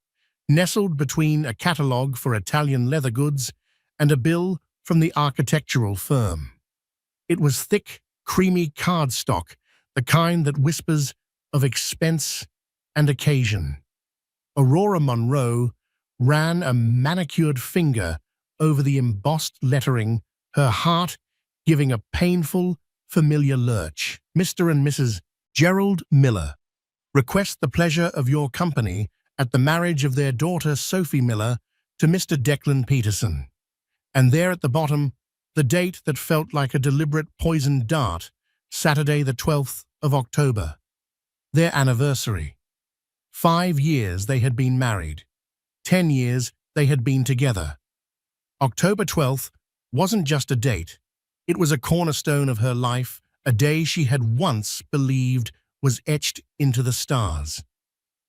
nestled between a catalogue for Italian leather goods and a bill from the architectural firm. It was thick, creamy cardstock, the kind that whispers of expense and occasion. Aurora Monroe ran a manicured finger over the embossed lettering, her heart giving a painful, familiar lurch. Mr. and Mrs. Gerald Miller request the pleasure of your company at the marriage of their daughter Sophie Miller to Mr. Declan Peterson. And there at the bottom, the date that felt like a deliberate poisoned dart, Saturday the 12th of October. Their anniversary. 5 years they had been married. 10 years they had been together. October 12th wasn't just a date. It was a cornerstone of her life, a day she had once believed was etched into the stars.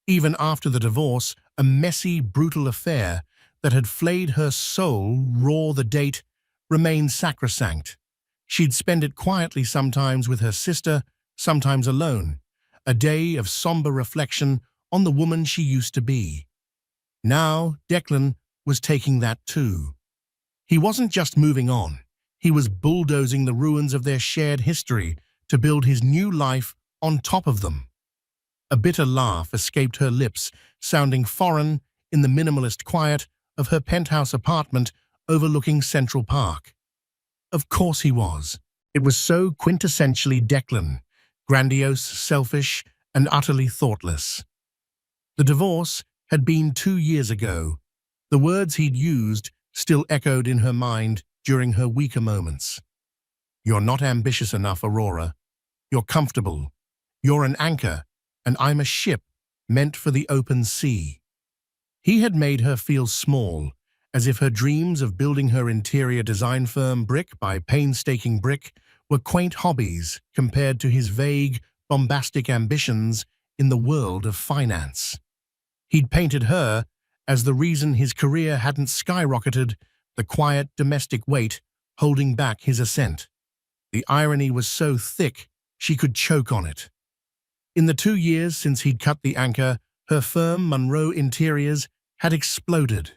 Even after the divorce, a messy, brutal affair that had flayed her soul raw, the date remained sacrosanct. She'd spend it quietly, sometimes with her sister, sometimes alone, a day of somber reflection on the woman she used to be. Now Declan was taking that too. He wasn't just moving on, he was bulldozing the ruins of their shared history to build his new life on top of them. A bitter laugh escaped her lips, sounding foreign in the minimalist quiet of her penthouse apartment overlooking Central Park. Of course he was. It was so quintessentially Declan, grandiose, selfish, and utterly thoughtless. The divorce had been 2 years ago. The words he'd used still echoed in her mind during her weaker moments. "You're not ambitious enough, Aurora. You're comfortable. You're an anchor, and I'm a ship meant for the open sea." He had made her feel small, as if her dreams of building her interior design firm brick by painstaking brick were quaint hobbies compared to his vague, bombastic ambitions in the world of finance. He'd painted her as the reason his career hadn't skyrocketed, the quiet domestic weight holding back his ascent. The irony was so thick she could choke on it. In the 2 years since he'd cut the anchor, her firm, Monroe Interiors, had exploded.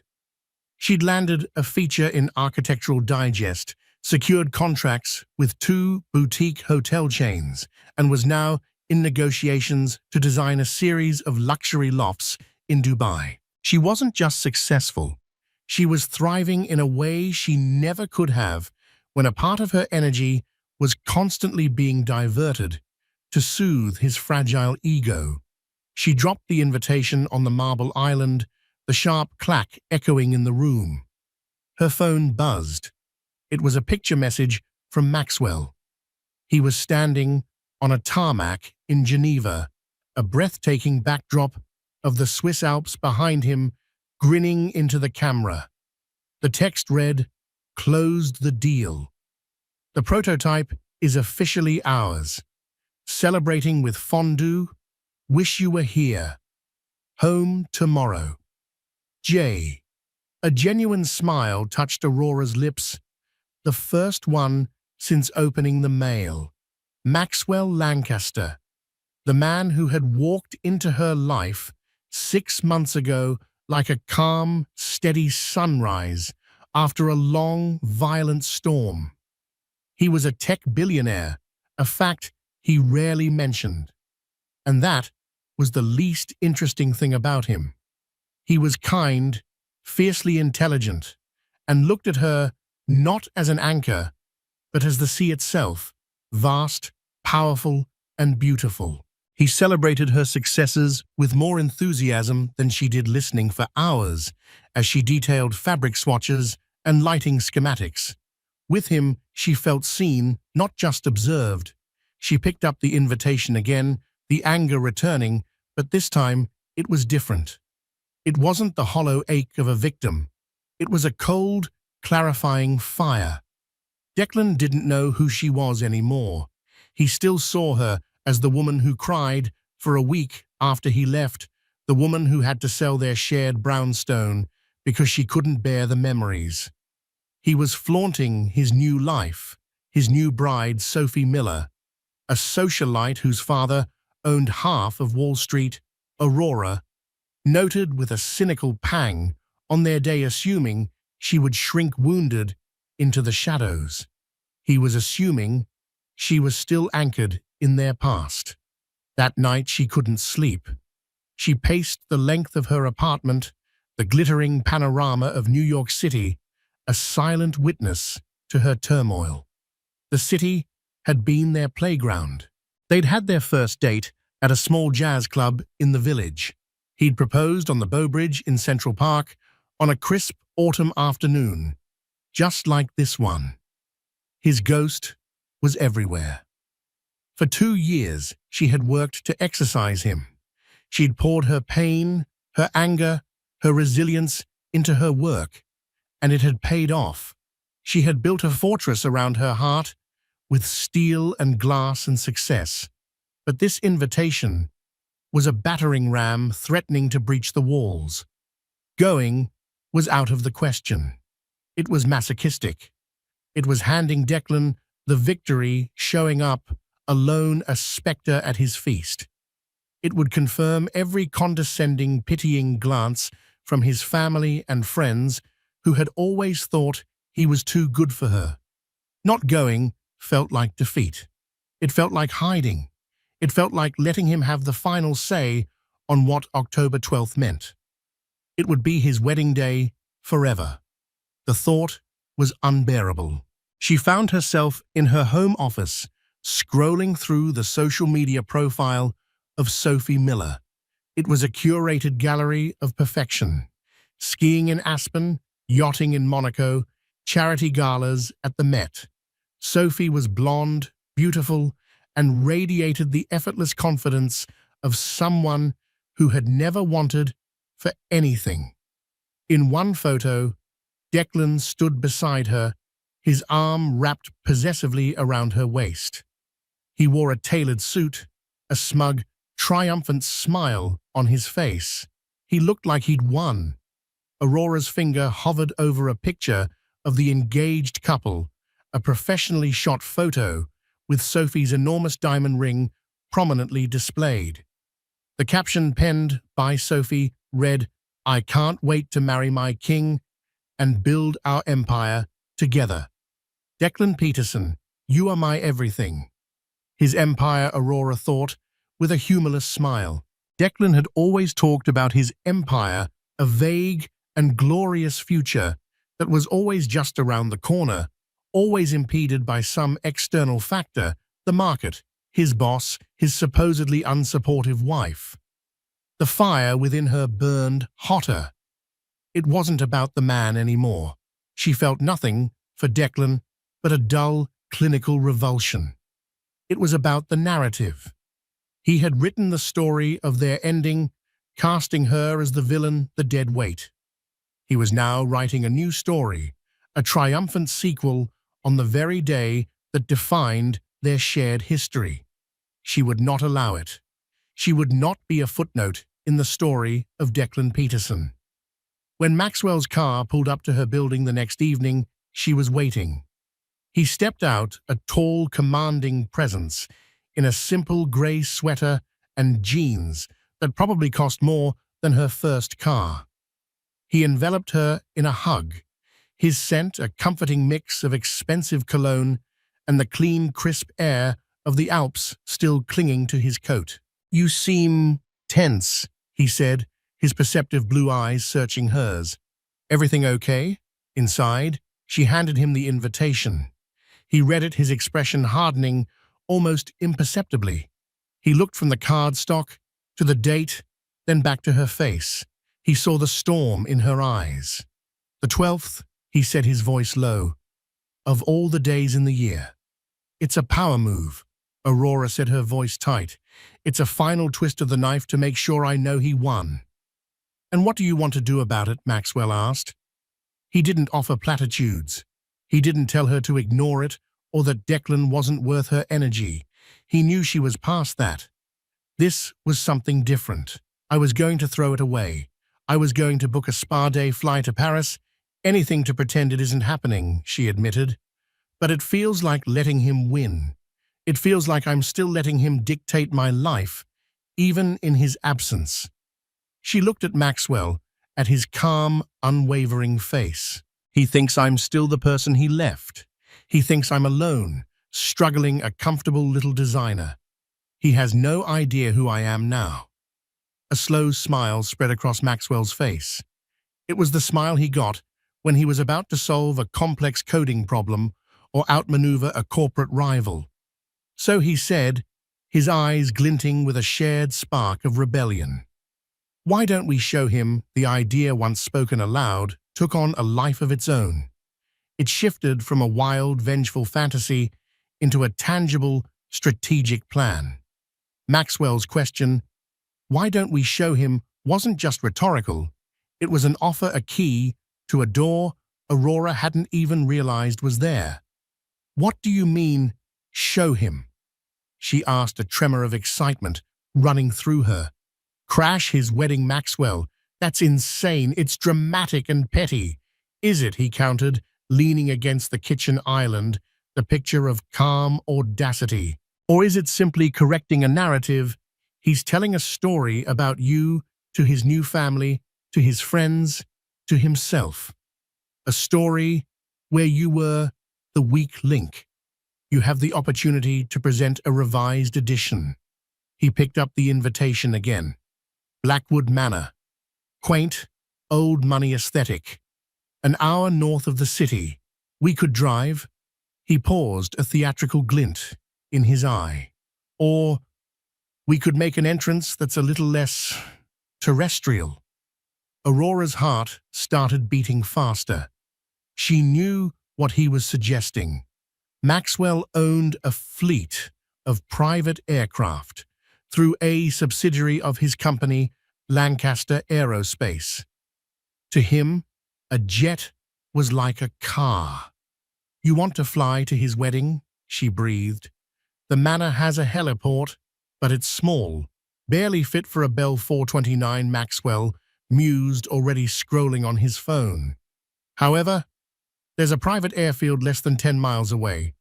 She'd landed a feature in Architectural Digest, secured contracts with 2 boutique hotel chains, and was now in negotiations to design a series of luxury lofts in Dubai. She wasn't just successful, she was thriving in a way she never could have when a part of her energy was constantly being diverted to soothe his fragile ego. She dropped the invitation on the marble island, the sharp clack echoing in the room. Her phone buzzed. It was a picture message from Maxwell. He was standing on a tarmac in Geneva, a breathtaking backdrop of the Swiss Alps behind him, grinning into the camera. The text read, "Closed the deal. The prototype is officially ours. Celebrating with fondue. Wish you were here. Home tomorrow. J." A genuine smile touched Aurora's lips, the first one since opening the mail. Maxwell Lancaster, the man who had walked into her life 6 months ago like a calm, steady sunrise after a long, violent storm. He was a tech billionaire, a fact he rarely mentioned. And that was the least interesting thing about him. He was kind, fiercely intelligent, and looked at her not as an anchor, but as the sea itself, vast, powerful, and beautiful. He celebrated her successes with more enthusiasm than she did listening for hours as she detailed fabric swatches and lighting schematics. With him, she felt seen, not just observed. She picked up the invitation again, the anger returning, but this time it was different. It wasn't the hollow ache of a victim. It was a cold, clarifying fire. Declan didn't know who she was anymore. He still saw her as the woman who cried for a week after he left, the woman who had to sell their shared brownstone because she couldn't bear the memories. He was flaunting his new life, his new bride, Sophie Miller, a socialite whose father owned half of Wall Street. Aurora noted with a cynical pang on their day, assuming she would shrink wounded into the shadows. He was assuming she was still anchored in their past. That night she couldn't sleep. She paced the length of her apartment, the glittering panorama of New York City, a silent witness to her turmoil. The city had been their playground. They'd had their first date at a small jazz club in the village. He'd proposed on the Bow Bridge in Central Park on a crisp autumn afternoon, just like this one. His ghost was everywhere. For 2 years, she had worked to exorcise him. She'd poured her pain, her anger, her resilience into her work, and it had paid off. She had built a fortress around her heart with steel and glass and success. But this invitation was a battering ram threatening to breach the walls. Going was out of the question. It was masochistic. It was handing Declan the victory, showing up alone, a spectre at his feast. It would confirm every condescending, pitying glance from his family and friends who had always thought he was too good for her. Not going felt like defeat. It felt like hiding. It felt like letting him have the final say on what October 12th meant. It would be his wedding day forever. The thought was unbearable. She found herself in her home office, scrolling through the social media profile of Sophie Miller. It was a curated gallery of perfection. Skiing in Aspen, yachting in Monaco, charity galas at the Met. Sophie was blonde, beautiful, and radiated the effortless confidence of someone who had never wanted for anything. In one photo, Declan stood beside her, his arm wrapped possessively around her waist. He wore a tailored suit, a smug, triumphant smile on his face. He looked like he'd won. Aurora's finger hovered over a picture of the engaged couple, a professionally shot photo with Sophie's enormous diamond ring prominently displayed. The caption penned by Sophie read, "I can't wait to marry my king and build our empire together. Declan Peterson, you are my everything." His empire, Aurora thought, with a humorless smile. Declan had always talked about his empire, a vague and glorious future that was always just around the corner, always impeded by some external factor, the market, his boss, his supposedly unsupportive wife. The fire within her burned hotter. It wasn't about the man anymore. She felt nothing for for Declan, but a dull, clinical revulsion. It was about the narrative. He had written the story of their ending, casting her as the villain, the dead weight. He was now writing a new story, a triumphant sequel on the very day that defined their shared history. She would not allow it. She would not be a footnote in the story of Declan Peterson. When Maxwell's car pulled up to her building the next evening, she was waiting. He stepped out, a tall, commanding presence, in a simple grey sweater and jeans that probably cost more than her first car. He enveloped her in a hug, his scent a comforting mix of expensive cologne and the clean, crisp air of the Alps still clinging to his coat. "You seem tense," he said, his perceptive blue eyes searching hers. "Everything okay?" Inside, she handed him the invitation. He read it, his expression hardening almost imperceptibly. He looked from the cardstock to the date, then back to her face. He saw the storm in her eyes. "The 12th, he said, his voice low, "of all the days in the year." "It's a power move," Aurora said, her voice tight. "It's a final twist of the knife to make sure I know he won." "And what do you want to do about it?" Maxwell asked. He didn't offer platitudes. He didn't tell her to ignore it or that Declan wasn't worth her energy. He knew she was past that. This was something different. "I was going to throw it away. I was going to book a spa day, fly to Paris, anything to pretend it isn't happening," she admitted. "But it feels like letting him win. It feels like I'm still letting him dictate my life, even in his absence." She looked at Maxwell, at his calm, unwavering face. "He thinks I'm still the person he left. He thinks I'm alone, struggling, a comfortable little designer. He has no idea who I am now." A slow smile spread across Maxwell's face. It was the smile he got when he was about to solve a complex coding problem or outmaneuver a corporate rival. So he said, his eyes glinting with a shared spark of rebellion, "Why don't we show him the idea once spoken aloud took on a life of its own? It shifted from a wild, vengeful fantasy into a tangible, strategic plan." Maxwell's question, "Why don't we show him?" wasn't just rhetorical. It was an offer, a key to a door Aurora hadn't even realized was there. "What do you mean, show him?" she asked, a tremor of excitement running through her. "Crash his wedding, Maxwell. That's insane. It's dramatic and petty." "Is it?" he countered, leaning against the kitchen island, the picture of calm audacity. "Or is it simply correcting a narrative? He's telling a story about you to his new family, to his friends, to himself. A story where you were the weak link. You have the opportunity to present a revised edition." He picked up the invitation again. "Blackwood Manor. Quaint, old money aesthetic. An hour north of the city. We could drive." He paused, a theatrical glint in his eye. "Or we could make an entrance that's a little less terrestrial." Aurora's heart started beating faster. She knew what he was suggesting. Maxwell owned a fleet of private aircraft through a subsidiary of his company, Lancaster Aerospace. To him, a jet was like a car. "You want to fly to his wedding?" she breathed. "The manor has a heliport, but it's small, barely fit for a Bell 429, Maxwell mused, already scrolling on his phone. "However, there's a private airfield less than 10 miles away.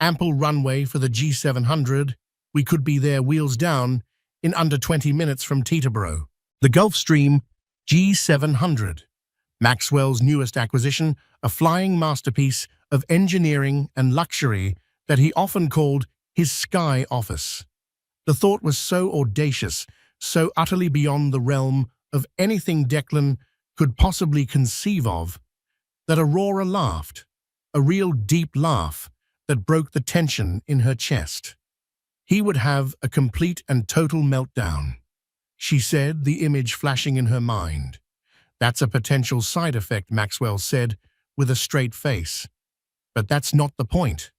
Ample runway for the G700. We could be there wheels down in under 20 minutes from Teterboro." The Gulfstream G700, Maxwell's newest acquisition, a flying masterpiece of engineering and luxury that he often called his sky office. The thought was so audacious, so utterly beyond the realm of anything Declan could possibly conceive of, that Aurora laughed, a real deep laugh that broke the tension in her chest. He would have a complete and total meltdown, she said, the image flashing in her mind. "That's a potential side effect," Maxwell said, with a straight face. But that's not the point.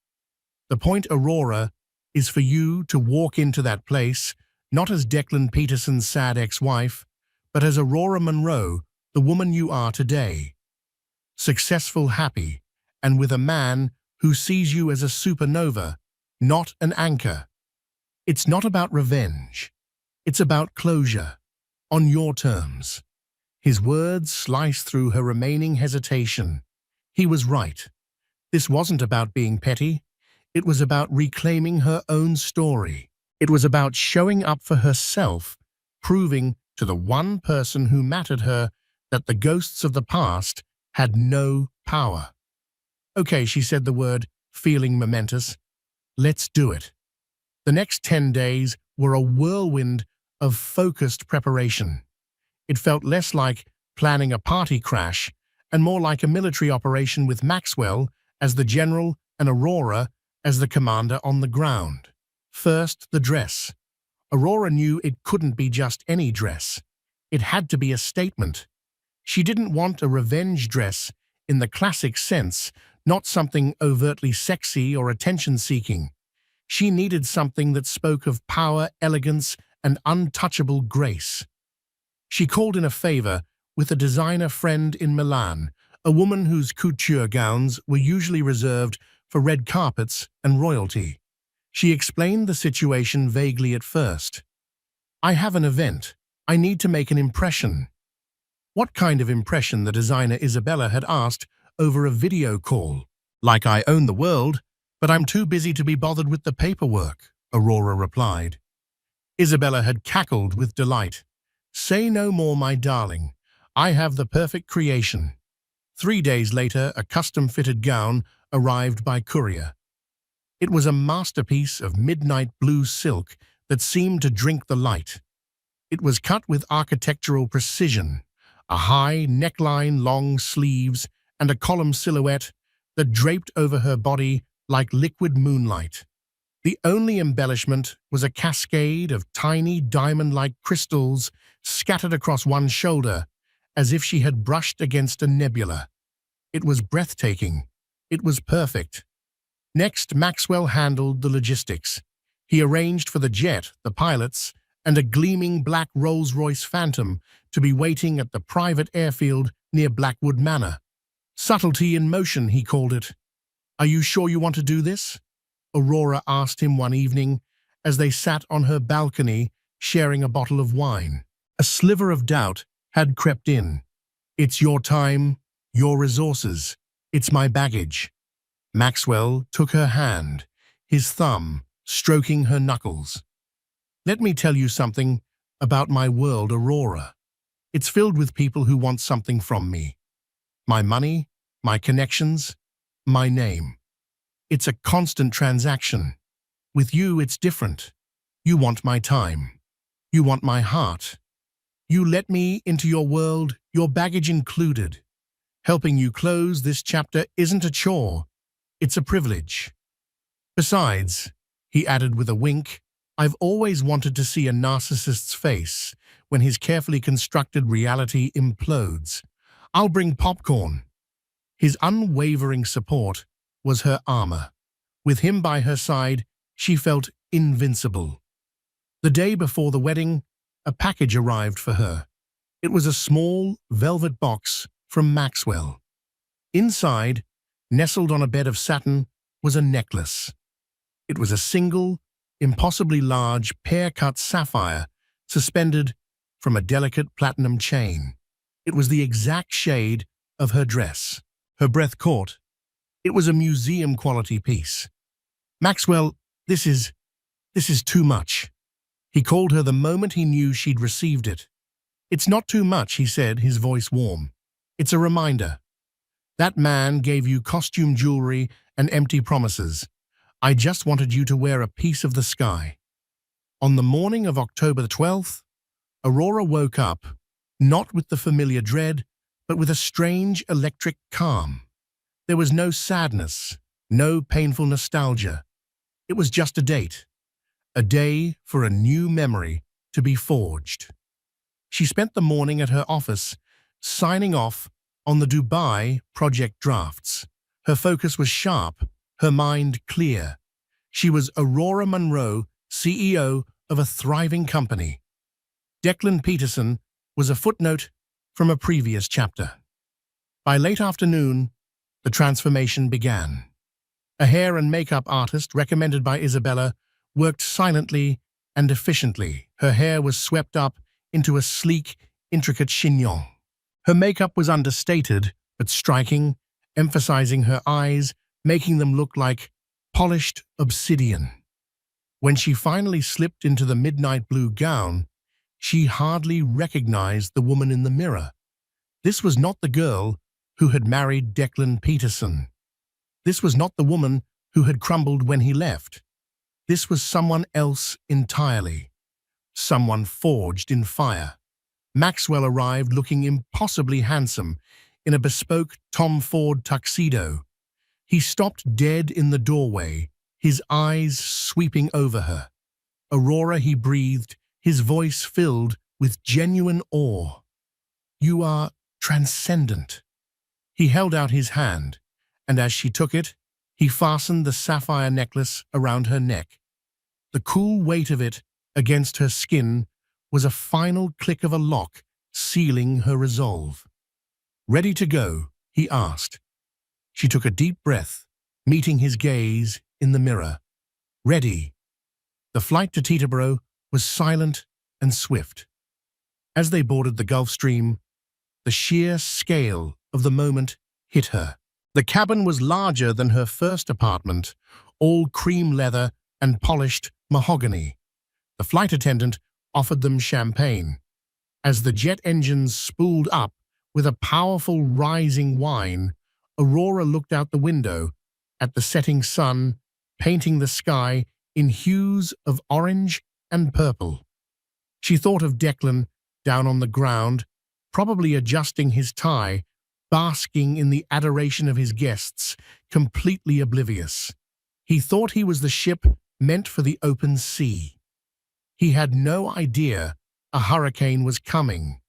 The point, Aurora, is for you to walk into that place, not as Declan Peterson's sad ex-wife, but as Aurora Monroe, the woman you are today. Successful, happy, and with a man who sees you as a supernova, not an anchor. It's not about revenge. It's about closure, on your terms. His words sliced through her remaining hesitation. He was right. This wasn't about being petty. It was about reclaiming her own story. It was about showing up for herself, proving to the one person who mattered her that the ghosts of the past had no power. Okay, she said the word, feeling momentous. Let's do it. The next 10 days were a whirlwind of focused preparation. It felt less like planning a party crash and more like a military operation with Maxwell as the general and Aurora as the commander on the ground. First, the dress. Aurora knew it couldn't be just any dress. It had to be a statement. She didn't want a revenge dress in the classic sense, not something overtly sexy or attention-seeking. She needed something that spoke of power, elegance, and untouchable grace. She called in a favor with a designer friend in Milan, a woman whose couture gowns were usually reserved for red carpets and royalty. She explained the situation vaguely at first. I have an event. I need to make an impression. What kind of impression, the designer Isabella had asked over a video call. Like I own the world, but I'm too busy to be bothered with the paperwork, Aurora replied. Isabella had cackled with delight. Say no more, my darling. I have the perfect creation. 3 days later, a custom-fitted gown arrived by courier. It was a masterpiece of midnight blue silk that seemed to drink the light. It was cut with architectural precision, a high neckline, long sleeves, and a column silhouette that draped over her body like liquid moonlight. The only embellishment was a cascade of tiny diamond-like crystals scattered across one shoulder, as if she had brushed against a nebula. It was breathtaking. It was perfect. Next, Maxwell handled the logistics. He arranged for the jet, the pilots, and a gleaming black Rolls-Royce Phantom to be waiting at the private airfield near Blackwood Manor. Subtlety in motion, he called it. Are you sure you want to do this? Aurora asked him one evening as they sat on her balcony sharing a bottle of wine. A sliver of doubt had crept in. It's your time, your resources. It's my baggage. Maxwell took her hand, his thumb stroking her knuckles. Let me tell you something about my world, Aurora. It's filled with people who want something from me. My money, my connections, my name. It's a constant transaction. With you, it's different. You want my time. You want my heart. You let me into your world, your baggage included. Helping you close this chapter isn't a chore. It's a privilege. Besides, he added with a wink, I've always wanted to see a narcissist's face when his carefully constructed reality implodes. I'll bring popcorn. His unwavering support was her armor. With him by her side, she felt invincible. The day before the wedding, a package arrived for her. It was a small, velvet box from Maxwell. Inside, nestled on a bed of satin, was a necklace. It was a single, impossibly large, pear-cut sapphire suspended from a delicate platinum chain. It was the exact shade of her dress. Her breath caught. It was a museum-quality piece. Maxwell, this is too much. He called her the moment he knew she'd received it. It's not too much, he said, his voice warm. It's a reminder. That man gave you costume jewelry and empty promises. I just wanted you to wear a piece of the sky. On the morning of October 12th, Aurora woke up, not with the familiar dread, but with a strange electric calm. There was no sadness, no painful nostalgia. It was just a date. A day for a new memory to be forged. She spent the morning at her office, signing off on the Dubai project drafts. Her focus was sharp, her mind clear. She was Aurora Monroe, CEO of a thriving company. Declan Peterson was a footnote from a previous chapter. By late afternoon, the transformation began. A hair and makeup artist recommended by Isabella worked silently and efficiently. Her hair was swept up into a sleek, intricate chignon. Her makeup was understated but striking, emphasizing her eyes, making them look like polished obsidian. When she finally slipped into the midnight blue gown, she hardly recognized the woman in the mirror. This was not the girl who had married Declan Peterson. This was not the woman who had crumbled when he left. This was someone else entirely. Someone forged in fire. Maxwell arrived looking impossibly handsome in a bespoke Tom Ford tuxedo. He stopped dead in the doorway, his eyes sweeping over her. Aurora, he breathed, his voice filled with genuine awe. You are transcendent. He held out his hand, and as she took it, he fastened the sapphire necklace around her neck. The cool weight of it against her skin was a final click of a lock, sealing her resolve. Ready to go? He asked. She took a deep breath, meeting his gaze in the mirror. Ready. The flight to Teterboro was silent and swift. As they boarded the Gulf Stream, the sheer scale of the moment hit her. The cabin was larger than her first apartment, all cream leather and polished mahogany. The flight attendant offered them champagne. As the jet engines spooled up with a powerful rising whine, Aurora looked out the window at the setting sun, painting the sky in hues of orange and purple. She thought of Declan down on the ground, probably adjusting his tie, basking in the adoration of his guests, completely oblivious. He thought he was the ship meant for the open sea. He had no idea a hurricane was coming.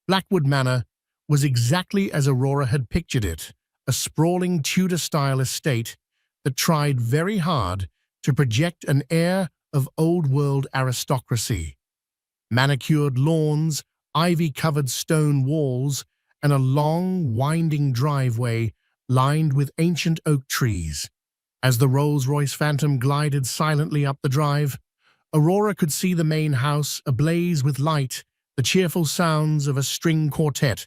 Blackwood Manor was exactly as Aurora had pictured it, a sprawling Tudor-style estate that tried very hard to project an air of old-world aristocracy. Manicured lawns, ivy-covered stone walls, and a long, winding driveway lined with ancient oak trees. As the Rolls-Royce Phantom glided silently up the drive, Aurora could see the main house ablaze with light, the cheerful sounds of a string quartet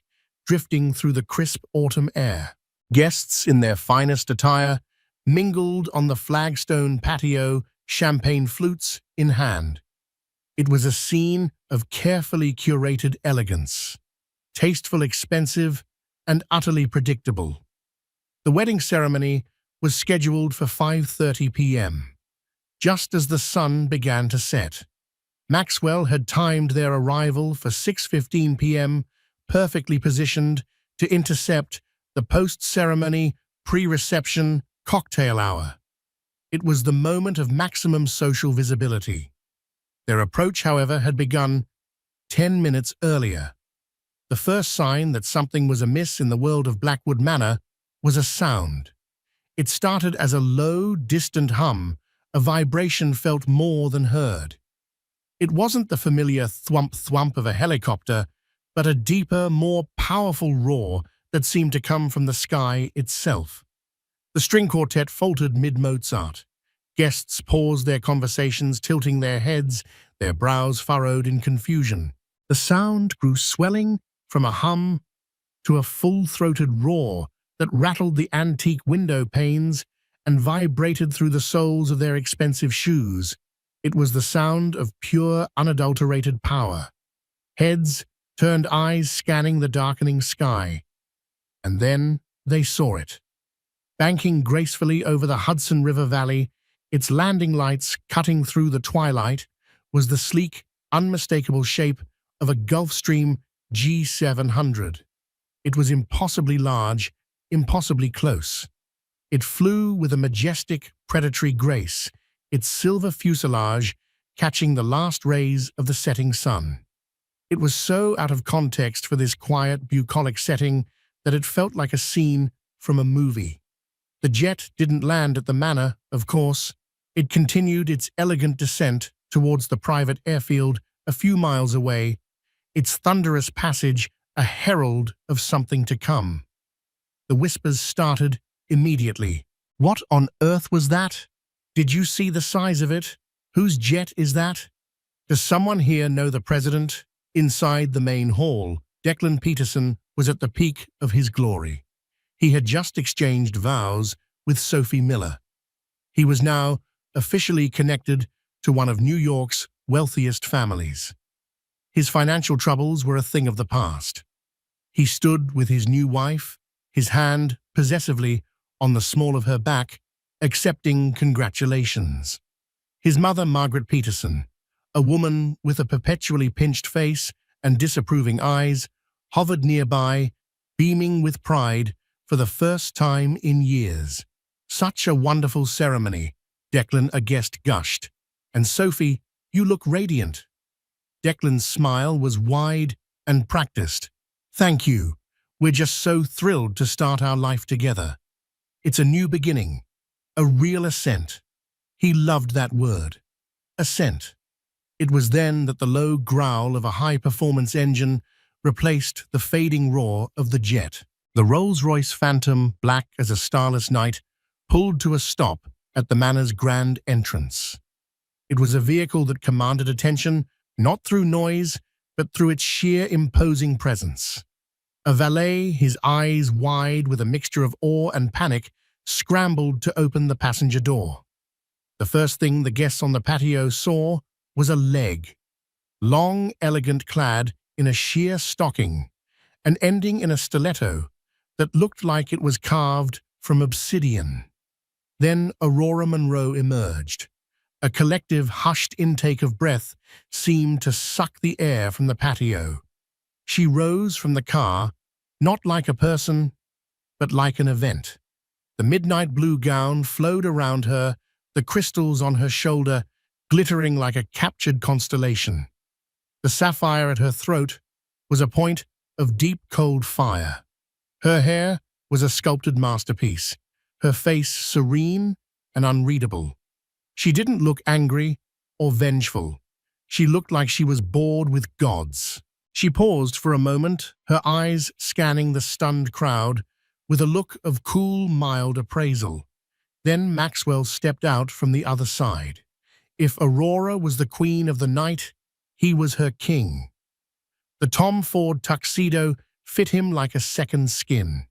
drifting through the crisp autumn air. Guests in their finest attire mingled on the flagstone patio, champagne flutes in hand. It was a scene of carefully curated elegance, tasteful, expensive, and utterly predictable. The wedding ceremony was scheduled for 5:30 p.m. Just as the sun began to set, Maxwell had timed their arrival for 6:15 p.m., perfectly positioned to intercept the post-ceremony, pre-reception cocktail hour. It was the moment of maximum social visibility. Their approach, however, had begun 10 minutes earlier. The first sign that something was amiss in the world of Blackwood Manor was a sound. It started as a low, distant hum, a vibration felt more than heard. It wasn't the familiar thwump-thwump of a helicopter, but a deeper, more powerful roar that seemed to come from the sky itself. The string quartet faltered mid-Mozart. Guests paused their conversations, tilting their heads, their brows furrowed in confusion. The sound grew swelling from a hum to a full-throated roar that rattled the antique window panes and vibrated through the soles of their expensive shoes. It was the sound of pure, unadulterated power. Heads turned, eyes scanning the darkening sky. And then they saw it. Banking gracefully over the Hudson River Valley, its landing lights cutting through the twilight, was the sleek, unmistakable shape of a Gulfstream G700. It was impossibly large, impossibly close. It flew with a majestic, predatory grace, its silver fuselage catching the last rays of the setting sun. It was so out of context for this quiet, bucolic setting that it felt like a scene from a movie. The jet didn't land at the manor, of course. It continued its elegant descent towards the private airfield a few miles away, its thunderous passage a herald of something to come. The whispers started immediately. What on earth was that? Did you see the size of it? Whose jet is that? Does someone here know the president? Inside the main hall, Declan Peterson was at the peak of his glory. He had just exchanged vows with Sophie Miller. He was now officially connected to one of New York's wealthiest families. His financial troubles were a thing of the past. He stood with his new wife, his hand possessively on the small of her back, accepting congratulations. His mother, Margaret Peterson, a woman with a perpetually pinched face and disapproving eyes, hovered nearby, beaming with pride for the first time in years. Such a wonderful ceremony, Declan, a guest gushed. And Sophie, you look radiant. Declan's smile was wide and practiced. Thank you. We're just so thrilled to start our life together. It's a new beginning, a real ascent. He loved that word, ascent. It was then that the low growl of a high-performance engine replaced the fading roar of the jet. The Rolls-Royce Phantom, black as a starless night, pulled to a stop at the manor's grand entrance. It was a vehicle that commanded attention, not through noise, but through its sheer imposing presence. A valet, his eyes wide with a mixture of awe and panic, scrambled to open the passenger door. The first thing the guests on the patio saw was a leg, long, elegant, clad in a sheer stocking, and ending in a stiletto that looked like it was carved from obsidian. Then Aurora Monroe emerged. A collective, hushed intake of breath seemed to suck the air from the patio. She rose from the car, not like a person, but like an event. The midnight blue gown flowed around her, the crystals on her shoulder glittering like a captured constellation. The sapphire at her throat was a point of deep, cold fire. Her hair was a sculpted masterpiece, her face serene and unreadable. She didn't look angry or vengeful. She looked like she was bored with gods. She paused for a moment, her eyes scanning the stunned crowd with a look of cool, mild appraisal. Then Maxwell stepped out from the other side. If Aurora was the queen of the night, he was her king. The Tom Ford tuxedo fit him like a second skin.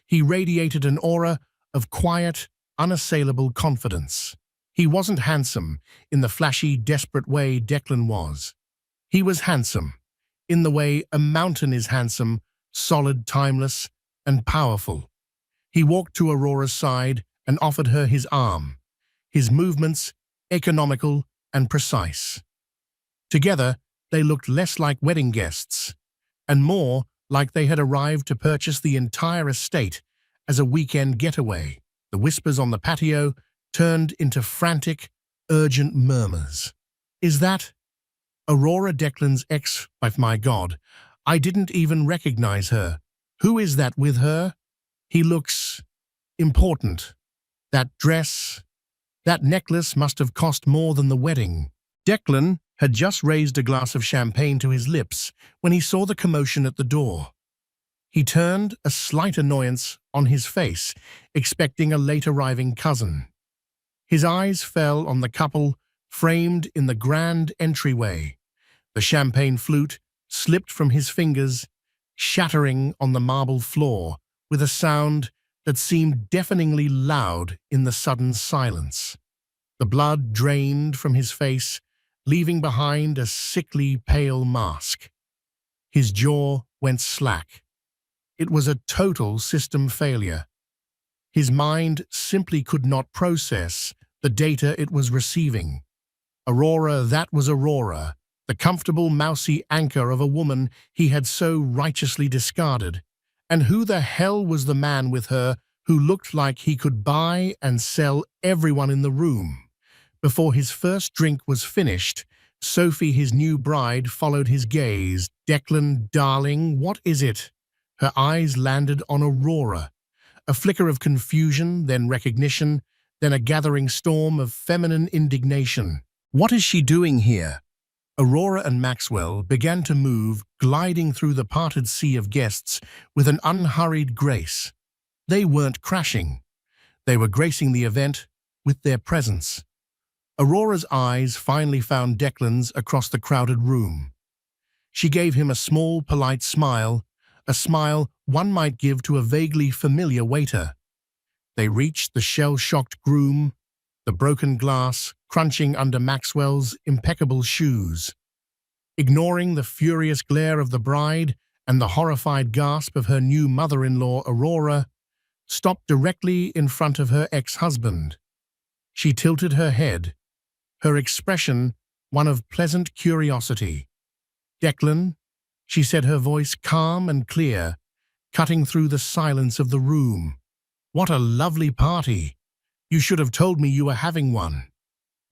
He radiated an aura of quiet, unassailable confidence. He wasn't handsome in the flashy, desperate way Declan was. He was handsome in the way a mountain is handsome, solid, timeless, and powerful. He walked to Aurora's side and offered her his arm, his movements economical and precise. Together, they looked less like wedding guests and more like they had arrived to purchase the entire estate as a weekend getaway. The whispers on the patio turned into frantic, urgent murmurs. Is that Aurora, Declan's ex-wife? My God, I didn't even recognize her. Who is that with her? He looks important. That dress, that necklace must have cost more than the wedding. Declan had just raised a glass of champagne to his lips when he saw the commotion at the door. He turned, a slight annoyance on his face, expecting a late-arriving cousin. His eyes fell on the couple framed in the grand entryway. The champagne flute slipped from his fingers, shattering on the marble floor with a sound that seemed deafeningly loud in the sudden silence. The blood drained from his face, leaving behind a sickly, pale mask. His jaw went slack. It was a total system failure. His mind simply could not process the data it was receiving. Aurora, that was Aurora, the comfortable, mousy anchor of a woman he had so righteously discarded. And who the hell was the man with her who looked like he could buy and sell everyone in the room? Before his first drink was finished, Sophie, his new bride, followed his gaze. Declan, darling, what is it? Her eyes landed on Aurora, A flicker of confusion, then recognition, then a gathering storm of feminine indignation. What is she doing here? Aurora and Maxwell began to move, gliding through the parted sea of guests with an unhurried grace. They weren't crashing. They were gracing the event with their presence. Aurora's eyes finally found Declan's across the crowded room. She gave him a small, polite smile, a smile one might give to a vaguely familiar waiter. They reached the shell-shocked groom, the broken glass crunching under Maxwell's impeccable shoes. Ignoring the furious glare of the bride and the horrified gasp of her new mother-in-law, Aurora stopped directly in front of her ex-husband. She tilted her head, her expression one of pleasant curiosity. "Declan," she said, her voice calm and clear, cutting through the silence of the room. "What a lovely party! You should have told me you were having one."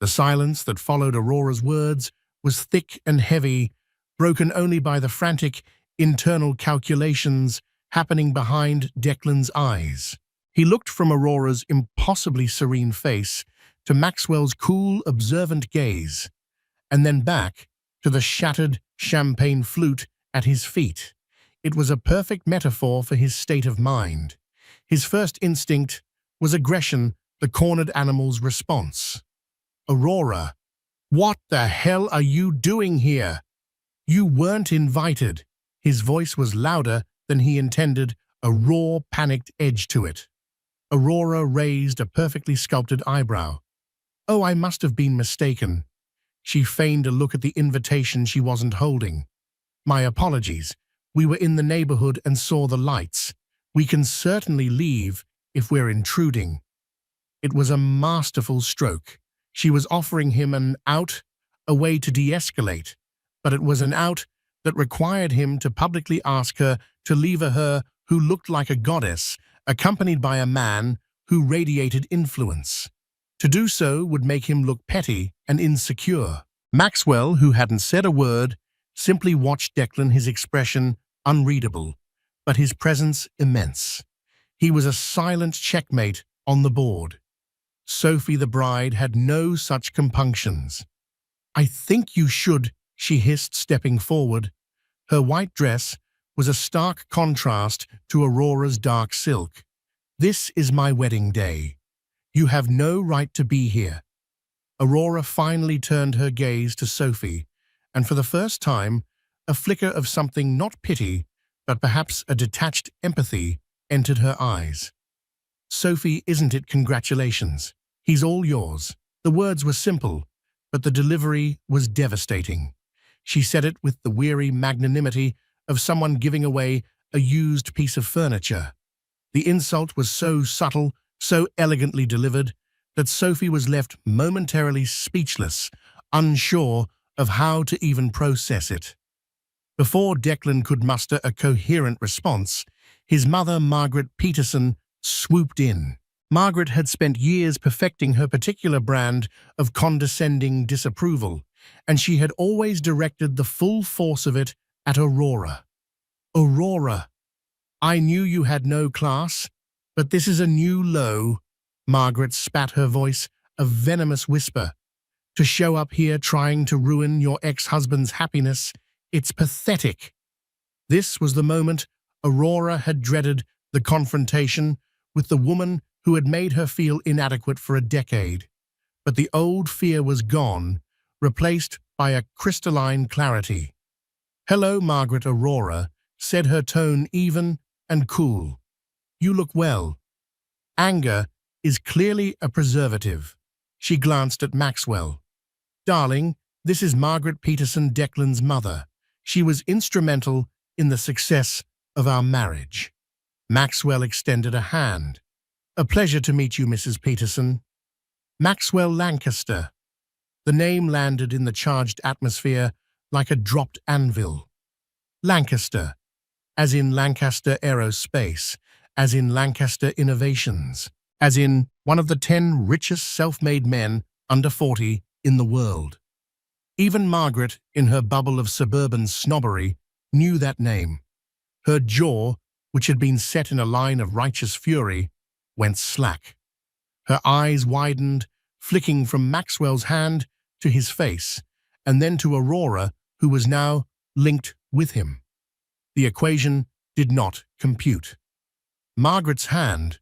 The silence that followed Aurora's words was thick and heavy, broken only by the frantic internal calculations happening behind Declan's eyes. He looked from Aurora's impossibly serene face to Maxwell's cool, observant gaze, and then back to the shattered champagne flute at his feet. It was a perfect metaphor for his state of mind. His first instinct was aggression, the cornered animal's response. "Aurora, what the hell are you doing here? You weren't invited." His voice was louder than he intended, a raw, panicked edge to it. Aurora raised a perfectly sculpted eyebrow. "Oh, I must have been mistaken." She feigned a look at the invitation she wasn't holding. "My apologies. We were in the neighborhood and saw the lights. We can certainly leave if we're intruding." It was a masterful stroke. She was offering him an out, a way to de-escalate, but it was an out that required him to publicly ask her to leave her who looked like a goddess, accompanied by a man who radiated influence. To do so would make him look petty and insecure. Maxwell, who hadn't said a word, simply watched Declan, his expression unreadable, but his presence immense. He was a silent checkmate on the board. Sophie, the bride, had no such compunctions. "I think you should," she hissed, stepping forward. Her white dress was a stark contrast to Aurora's dark silk. "This is my wedding day. You have no right to be here." Aurora finally turned her gaze to Sophie, and for the first time, a flicker of something not pity, but perhaps a detached empathy, entered her eyes. "Sophie, isn't it congratulations? He's all yours." The words were simple, but the delivery was devastating. She said it with the weary magnanimity of someone giving away a used piece of furniture. The insult was so subtle, so elegantly delivered, that Sophie was left momentarily speechless, unsure of how to even process it. Before Declan could muster a coherent response, his mother, Margaret Peterson, swooped in. Margaret had spent years perfecting her particular brand of condescending disapproval, and she had always directed the full force of it at Aurora. "Aurora, I knew you had no class, but this is a new low." Margaret spat, her voice a venomous whisper. "To show up here trying to ruin your ex-husband's happiness, it's pathetic." This was the moment Aurora had dreaded, the confrontation with the woman who had made her feel inadequate for a decade. But the old fear was gone, replaced by a crystalline clarity. "Hello, Margaret." Aurora said, her tone even and cool. "You look well." Anger is clearly a preservative. She glanced at Maxwell. "Darling, this is Margaret Peterson, Declan's mother. She was instrumental in the success of our marriage." Maxwell extended a hand. "A pleasure to meet you, Mrs. Peterson." Maxwell Lancaster. The name landed in the charged atmosphere like a dropped anvil. Lancaster, as in Lancaster Aerospace, as in Lancaster Innovations, as in one of the 10 richest self-made men under 40 in the world. Even Margaret, in her bubble of suburban snobbery, knew that name. Her jaw which had been set in a line of righteous fury, went slack. Her eyes widened, flicking from Maxwell's hand to his face, and then to Aurora, who was now linked with him. The equation did not compute. Margaret's hand,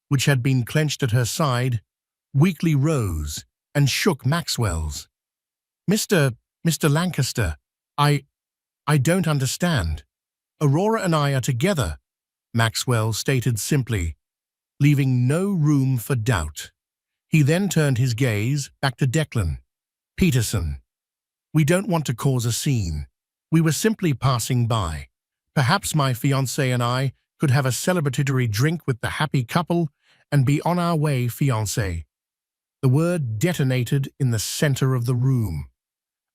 which had been clenched at her side, weakly rose and shook Maxwell's. Mr. Lancaster, I don't understand. Aurora and I are together, Maxwell stated simply, leaving no room for doubt. He then turned his gaze back to Declan. Peterson, we don't want to cause a scene. We were simply passing by. Perhaps my fiancé and I could have a celebratory drink with the happy couple and be on our way, fiancé. The word detonated in the center of the room.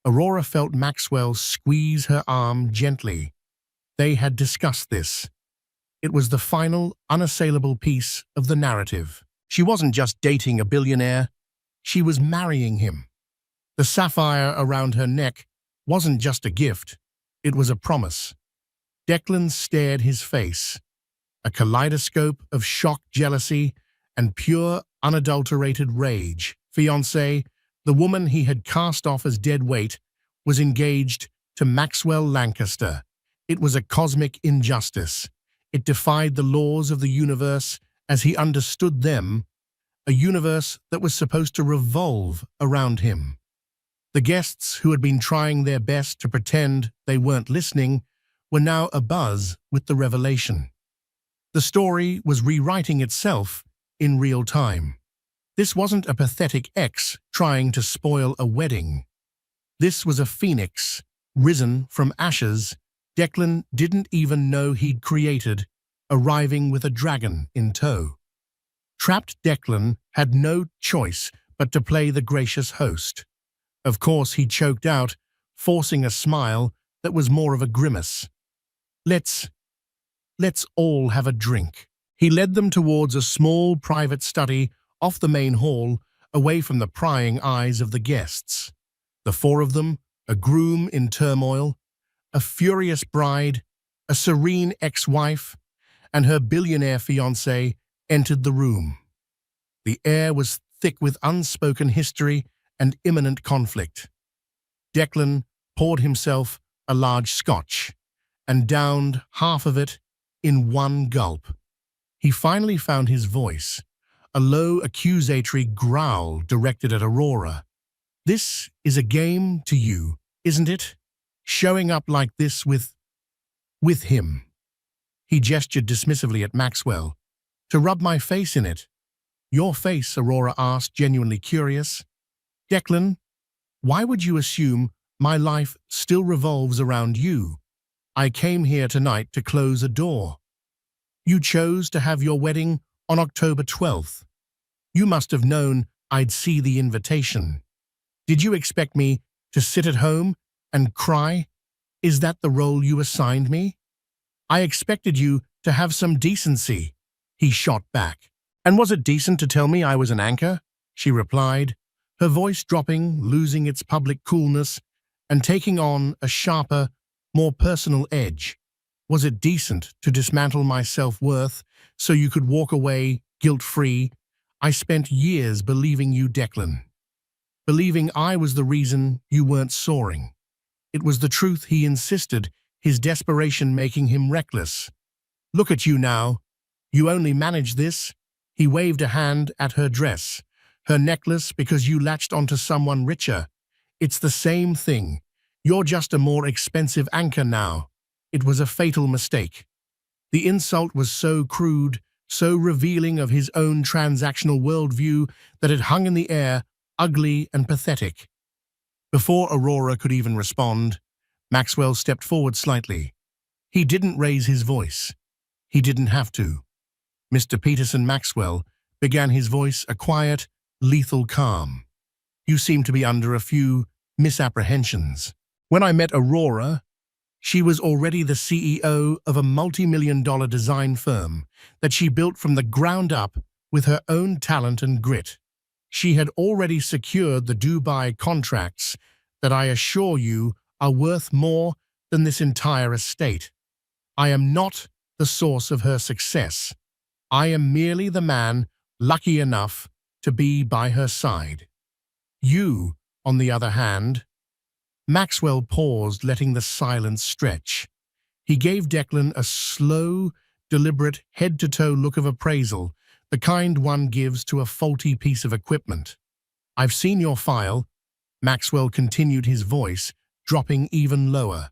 Aurora felt Maxwell squeeze her arm gently. They had discussed this. It was the final, unassailable piece of the narrative. She wasn't just dating a billionaire, she was marrying him. The sapphire around her neck wasn't just a gift, it was a promise. Declan stared his face, a kaleidoscope of shocked jealousy and pure, unadulterated rage. Fiancé, the woman he had cast off as dead weight, was engaged to Maxwell Lancaster. It was a cosmic injustice. It defied the laws of the universe as he understood them, a universe that was supposed to revolve around him. The guests, who had been trying their best to pretend they weren't listening, were now abuzz with the revelation. The story was rewriting itself in real time. This wasn't a pathetic ex trying to spoil a wedding. This was a phoenix, risen from ashes Declan didn't even know he'd created, arriving with a dragon in tow. Trapped Declan had no choice but to play the gracious host. Of course, he choked out, forcing a smile that was more of a grimace. Let's all have a drink. He led them towards a small private study off the main hall, away from the prying eyes of the guests. The four of them, a groom in turmoil, a furious bride, a serene ex-wife, and her billionaire fiancé, entered the room. The air was thick with unspoken history and imminent conflict. Declan poured himself a large scotch and downed half of it in one gulp. He finally found his voice, a low accusatory growl directed at Aurora. This is a game to you, isn't it? Showing up like this with him. He gestured dismissively at Maxwell. To rub my face in it. Your face, Aurora asked, genuinely curious. Declan, why would you assume my life still revolves around you? I came here tonight to close a door. You chose to have your wedding on October 12th. You must have known I'd see the invitation. Did you expect me to sit at home and cry? Is that the role you assigned me? I expected you to have some decency, he shot back. And was it decent to tell me I was an anchor? She replied, her voice dropping, losing its public coolness, and taking on a sharper, more personal edge. Was it decent to dismantle my self-worth so you could walk away guilt-free? I spent years believing you, Declan. Believing I was the reason you weren't soaring. It was the truth he insisted, his desperation making him reckless. Look at you now. You only manage this. He waved a hand at her dress, her necklace, because you latched onto someone richer. It's the same thing. You're just a more expensive anchor now. It was a fatal mistake. The insult was so crude, so revealing of his own transactional worldview that it hung in the air, ugly and pathetic. Before Aurora could even respond, Maxwell stepped forward slightly. He didn't raise his voice. He didn't have to. Mr. Peterson Maxwell began his voice a quiet, lethal calm. You seem to be under a few misapprehensions. When I met Aurora, she was already the CEO of a multi-million-dollar design firm that she built from the ground up with her own talent and grit. She had already secured the Dubai contracts that I assure you are worth more than this entire estate. I am not the source of her success. I am merely the man lucky enough to be by her side. You, on the other hand—" Maxwell paused, letting the silence stretch. He gave Declan a slow, deliberate, head-to-toe look of appraisal, the kind one gives to a faulty piece of equipment. "I've seen your file," Maxwell continued, his voice dropping even lower.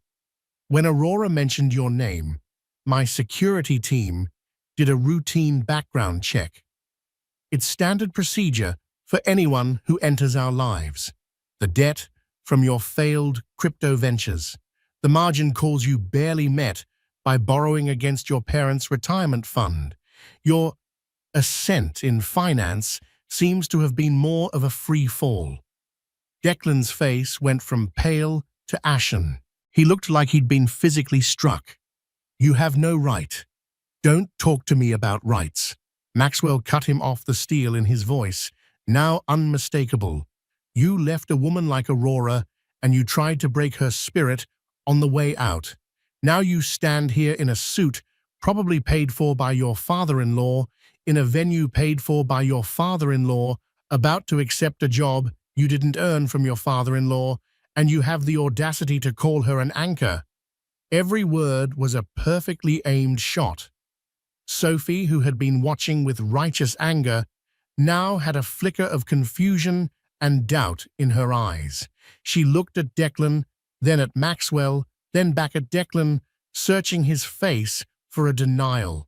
"When Aurora mentioned your name, my security team did a routine background check. It's standard procedure for anyone who enters our lives. The debt from your failed crypto ventures, the margin calls you barely met by borrowing against your parents' retirement fund. Your ascent in finance seems to have been more of a free fall." Declan's face went from pale to ashen. He looked like he'd been physically struck. "You have no right. Don't talk to me about rights." Maxwell cut him off, the steel in his voice now unmistakable. "You left a woman like Aurora, and you tried to break her spirit on the way out. Now you stand here in a suit probably paid for by your father-in-law, in a venue paid for by your father-in-law, about to accept a job you didn't earn from your father-in-law, and you have the audacity to call her an anchor." Every word was a perfectly aimed shot. Sophie, who had been watching with righteous anger, now had a flicker of confusion and doubt in her eyes. She looked at Declan, then at Maxwell, then back at Declan, searching his face for a denial.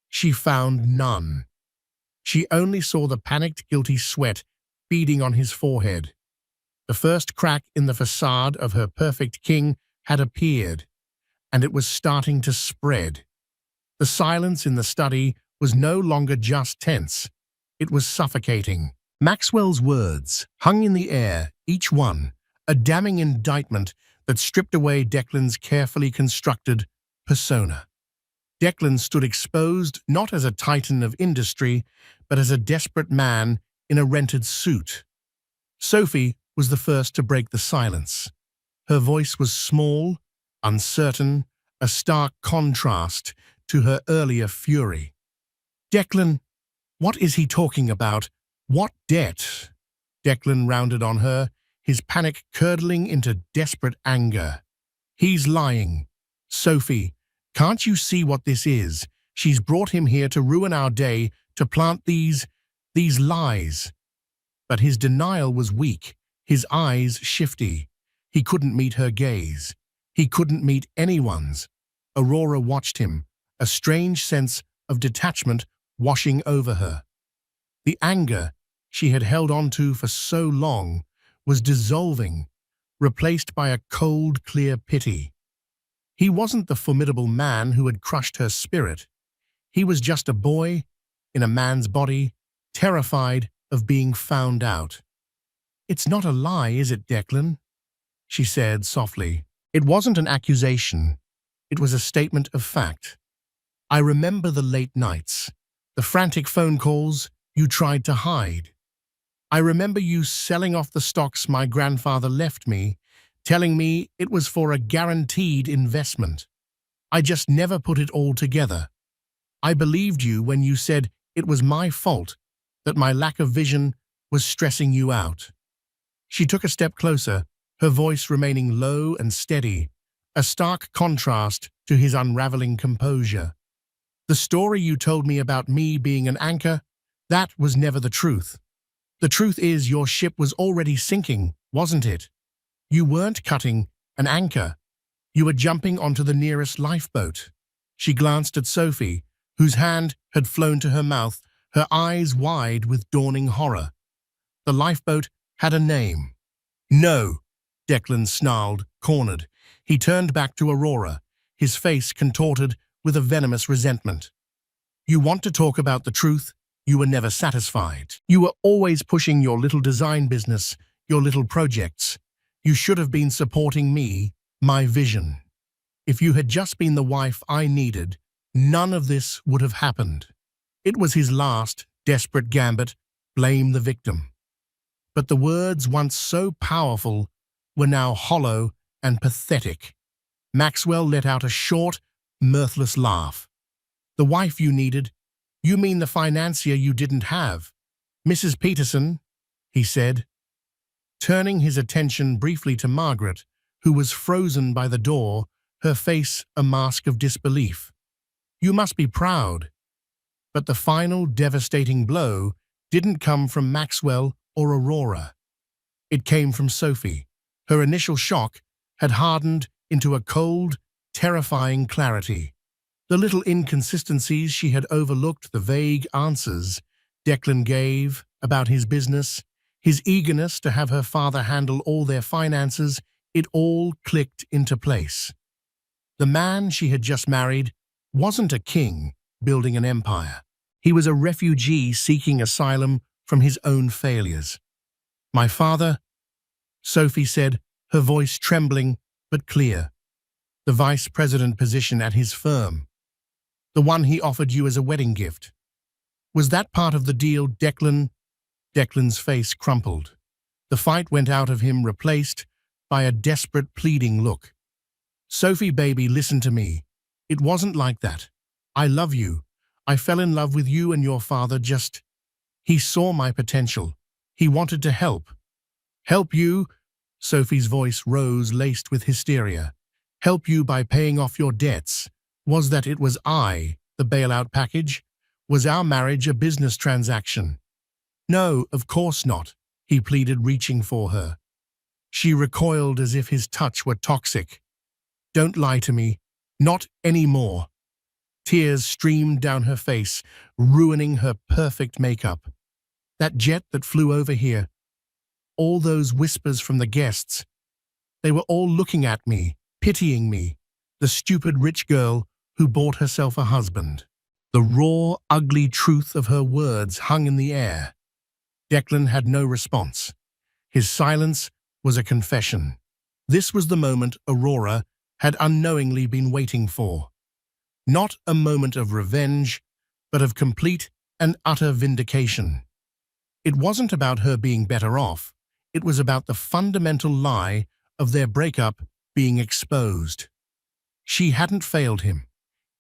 She found none. She only saw the panicked, guilty sweat beading on his forehead. The first crack in the facade of her perfect king had appeared, and it was starting to spread. The silence in the study was no longer just tense. It was suffocating. Maxwell's words hung in the air, each one a damning indictment that stripped away Declan's carefully constructed persona. Declan stood exposed not as a titan of industry, but as a desperate man in a rented suit. Sophie was the first to break the silence. Her voice was small, uncertain, a stark contrast to her earlier fury. "Declan, what is he talking about? What debt?" Declan rounded on her, his panic curdling into desperate anger. "He's lying. Sophie, can't you see what this is? She's brought him here to ruin our day, to plant these lies." But his denial was weak, his eyes shifty. He couldn't meet her gaze. He couldn't meet anyone's. Aurora watched him, a strange sense of detachment washing over her. The anger she had held on to for so long was dissolving, replaced by a cold, clear pity. He wasn't the formidable man who had crushed her spirit. He was just a boy in a man's body, terrified of being found out. "It's not a lie, is it, Declan?" she said softly. It wasn't an accusation. It was a statement of fact. "I remember the late nights, the frantic phone calls you tried to hide. I remember you selling off the stocks my grandfather left me, telling me it was for a guaranteed investment. I just never put it all together. I believed you when you said it was my fault, that my lack of vision was stressing you out." She took a step closer, her voice remaining low and steady, a stark contrast to his unraveling composure. "The story you told me about me being an anchor, that was never the truth. The truth is your ship was already sinking, wasn't it? You weren't cutting an anchor. You were jumping onto the nearest lifeboat." She glanced at Sophie, whose hand had flown to her mouth, her eyes wide with dawning horror. The lifeboat had a name. "No," Declan snarled, cornered. He turned back to Aurora, his face contorted with a venomous resentment. "You want to talk about the truth? You were never satisfied. You were always pushing your little design business, your little projects. You should have been supporting me, my vision. If you had just been the wife I needed, none of this would have happened." It was his last, desperate gambit, blame the victim. But the words, once so powerful, were now hollow and pathetic. Maxwell let out a short, mirthless laugh. The wife you needed? You mean the financier you didn't have? Mrs. Peterson, he said, turning his attention briefly to Margaret, who was frozen by the door, her face a mask of disbelief. You must be proud. But the final devastating blow didn't come from Maxwell or Aurora. It came from Sophie. Her initial shock had hardened into a cold, terrifying clarity. The little inconsistencies she had overlooked, the vague answers Declan gave about his business, his eagerness to have her father handle all their finances, it all clicked into place. The man she had just married wasn't a king building an empire. He was a refugee seeking asylum from his own failures. My father, Sophie said, her voice trembling but clear. The vice president position at his firm. The one he offered you as a wedding gift. Was that part of the deal, Declan? Declan's face crumpled. The fight went out of him, replaced by a desperate, pleading look. Sophie, baby, listen to me. It wasn't like that. I love you. I fell in love with you and your father just... He saw my potential. He wanted to help. Help you? Sophie's voice rose, laced with hysteria. Help you by paying off your debts. Was that it was I, the bailout package? Was our marriage a business transaction? No, of course not, he pleaded, reaching for her. She recoiled as if his touch were toxic. Don't lie to me. Not anymore. Tears streamed down her face, ruining her perfect makeup. That jet that flew over here. All those whispers from the guests. They were all looking at me, pitying me, the stupid rich girl who bought herself a husband. The raw, ugly truth of her words hung in the air. Declan had no response. His silence was a confession. This was the moment Aurora had unknowingly been waiting for. Not a moment of revenge, but of complete and utter vindication. It wasn't about her being better off. It was about the fundamental lie of their breakup being exposed. She hadn't failed him.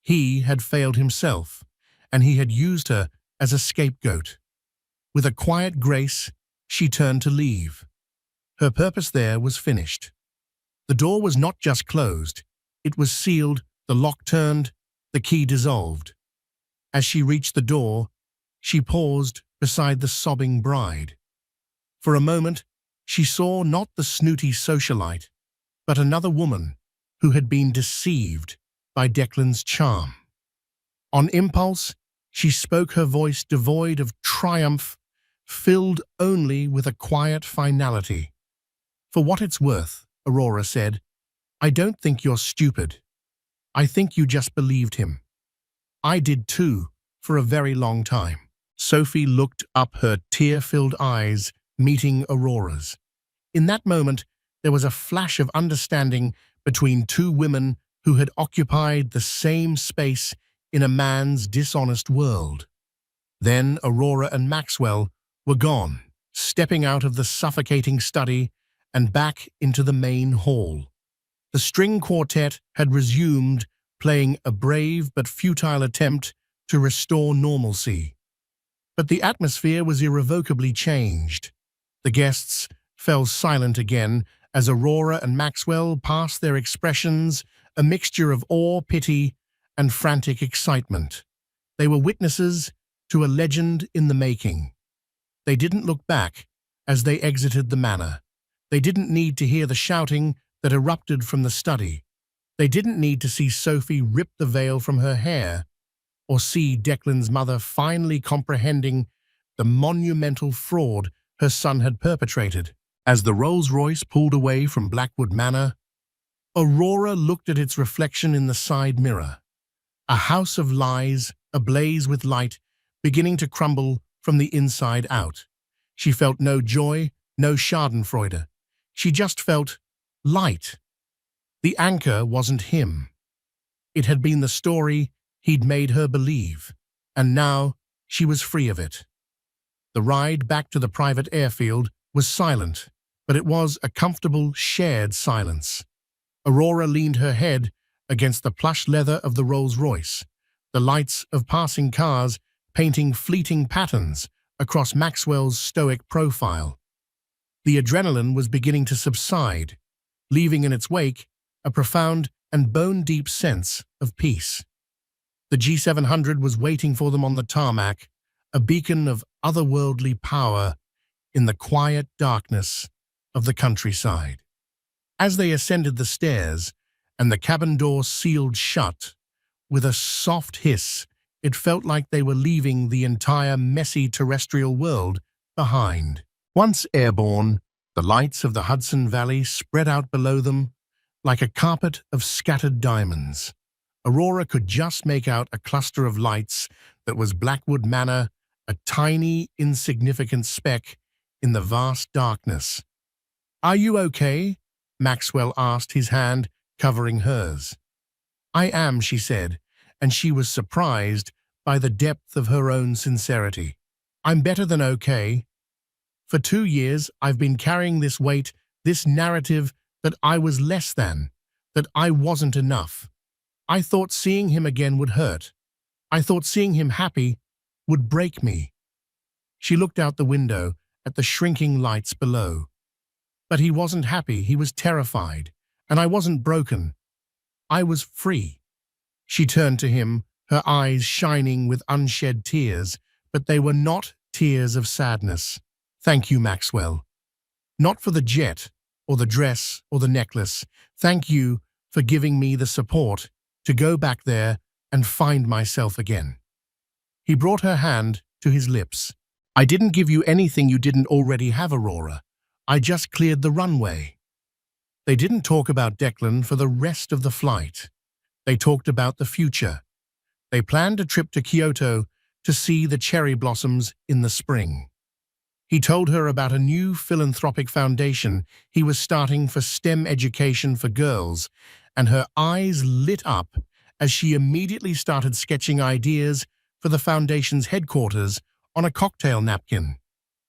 He had failed himself, and he had used her as a scapegoat. With a quiet grace, she turned to leave. Her purpose there was finished. The door was not just closed, it was sealed, the lock turned, the key dissolved. As she reached the door, she paused beside the sobbing bride. For a moment, she saw not the snooty socialite, but another woman who had been deceived by Declan's charm. On impulse, she spoke, her voice devoid of triumph, filled only with a quiet finality. For what it's worth, Aurora said, I don't think you're stupid. I think you just believed him. I did too, for a very long time. Sophie looked up, her tear-filled eyes meeting Aurora's. In that moment, there was a flash of understanding between two women who had occupied the same space in a man's dishonest world. Then Aurora and Maxwell were gone, stepping out of the suffocating study and back into the main hall. The string quartet had resumed, playing a brave but futile attempt to restore normalcy. But the atmosphere was irrevocably changed. The guests fell silent again as Aurora and Maxwell passed their expressions, a mixture of awe, pity, and frantic excitement. They were witnesses to a legend in the making. They didn't look back as they exited the manor. They didn't need to hear the shouting that erupted from the study. They didn't need to see Sophie rip the veil from her hair, or see Declan's mother finally comprehending the monumental fraud her son had perpetrated. As the Rolls-Royce pulled away from Blackwood Manor, Aurora looked at its reflection in the side mirror. A house of lies, ablaze with light, beginning to crumble from the inside out. She felt no joy, no schadenfreude. She just felt light. The anchor wasn't him. It had been the story he'd made her believe, and now she was free of it. The ride back to the private airfield was silent, but it was a comfortable, shared silence. Aurora leaned her head against the plush leather of the Rolls-Royce, the lights of passing cars painting fleeting patterns across Maxwell's stoic profile. The adrenaline was beginning to subside, leaving in its wake a profound and bone-deep sense of peace. The G700 was waiting for them on the tarmac, a beacon of otherworldly power in the quiet darkness of the countryside. As they ascended the stairs and the cabin door sealed shut, with a soft hiss, it felt like they were leaving the entire messy terrestrial world behind. Once airborne, the lights of the Hudson Valley spread out below them like a carpet of scattered diamonds. Aurora could just make out a cluster of lights that was Blackwood Manor, a tiny, insignificant speck in the vast darkness. "Are you okay?" Maxwell asked, his hand covering hers. "I am," she said, and she was surprised by the depth of her own sincerity. "I'm better than okay. For 2 years, I've been carrying this weight, this narrative that I was less than, that I wasn't enough. I thought seeing him again would hurt. I thought seeing him happy would break me." She looked out the window at the shrinking lights below. "But he wasn't happy, he was terrified, and I wasn't broken. I was free." She turned to him, her eyes shining with unshed tears, but they were not tears of sadness. "Thank you, Maxwell. Not for the jet, or the dress, or the necklace. Thank you for giving me the support to go back there and find myself again." He brought her hand to his lips. "I didn't give you anything you didn't already have, Aurora. I just cleared the runway." They didn't talk about Declan for the rest of the flight. They talked about the future. They planned a trip to Kyoto to see the cherry blossoms in the spring. He told her about a new philanthropic foundation he was starting for STEM education for girls, and her eyes lit up as she immediately started sketching ideas for the foundation's headquarters on a cocktail napkin.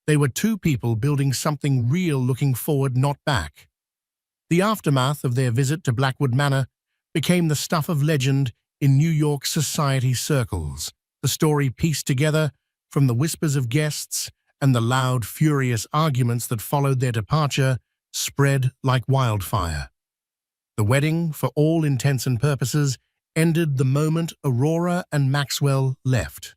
They were two people building something real, looking forward, not back. The aftermath of their visit to Blackwood Manor became the stuff of legend in New York society circles. The story pieced together from the whispers of guests and the loud, furious arguments that followed their departure spread like wildfire. The wedding, for all intents and purposes, ended the moment Aurora and Maxwell left.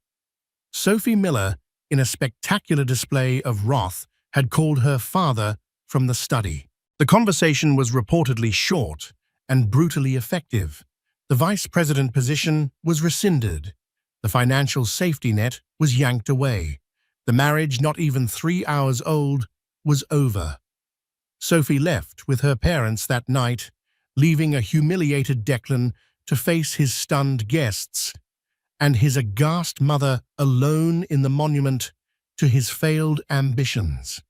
Sophie Miller, in a spectacular display of wrath, had called her father from the study. The conversation was reportedly short and brutally effective. The vice president position was rescinded. The financial safety net was yanked away. The marriage, not even 3 hours old, was over. Sophie left with her parents that night, leaving a humiliated Declan to face his stunned guests and his aghast mother alone in the monument to his failed ambitions.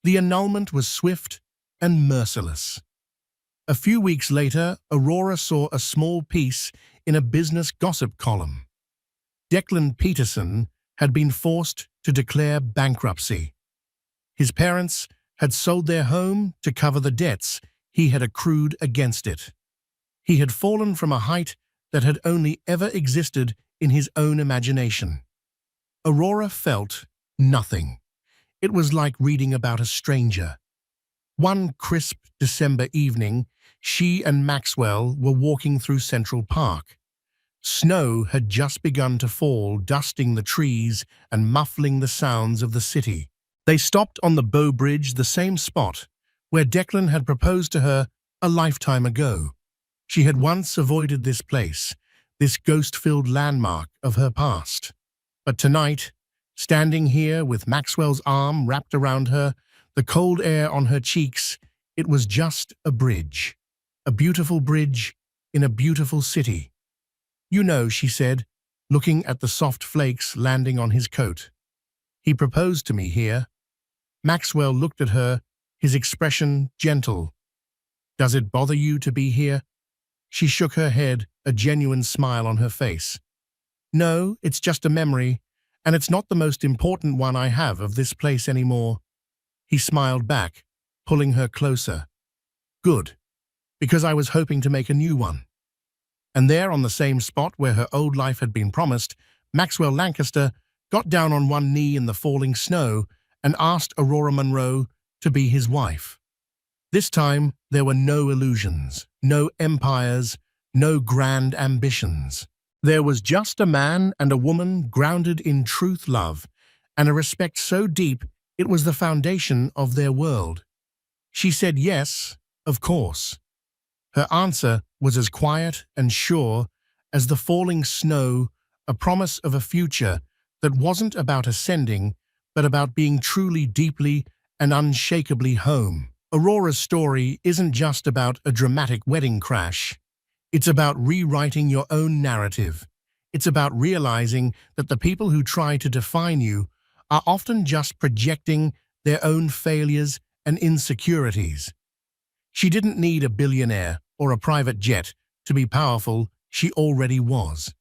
The annulment was swift and merciless. A few weeks later, Aurora saw a small piece in a business gossip column. Declan Peterson had been forced to declare bankruptcy. His parents had sold their home to cover the debts he had accrued against it. He had fallen from a height that had only ever existed in his own imagination. Aurora felt nothing. It was like reading about a stranger. One crisp December evening, she and Maxwell were walking through Central Park. Snow had just begun to fall, dusting the trees and muffling the sounds of the city. They stopped on the Bow Bridge, the same spot where Declan had proposed to her a lifetime ago. She had once avoided this place, this ghost-filled landmark of her past. But tonight, standing here with Maxwell's arm wrapped around her, the cold air on her cheeks, it was just a bridge. A beautiful bridge in a beautiful city. "You know," she said, looking at the soft flakes landing on his coat. "He proposed to me here." Maxwell looked at her, his expression gentle. "Does it bother you to be here?" She shook her head, a genuine smile on her face. "No, it's just a memory, and it's not the most important one I have of this place anymore." He smiled back, pulling her closer. "Good, because I was hoping to make a new one." And there, on the same spot where her old life had been promised, Maxwell Lancaster got down on one knee in the falling snow and asked Aurora Monroe to be his wife. This time, there were no illusions, no empires, no grand ambitions. There was just a man and a woman grounded in truth, love, and a respect so deep it was the foundation of their world. She said yes, of course. Her answer was as quiet and sure as the falling snow, a promise of a future that wasn't about ascending, but about being truly, deeply, and unshakably home. Aurora's story isn't just about a dramatic wedding crash. It's about rewriting your own narrative. It's about realizing that the people who try to define you are often just projecting their own failures and insecurities. She didn't need a billionaire or a private jet to be powerful. She already was.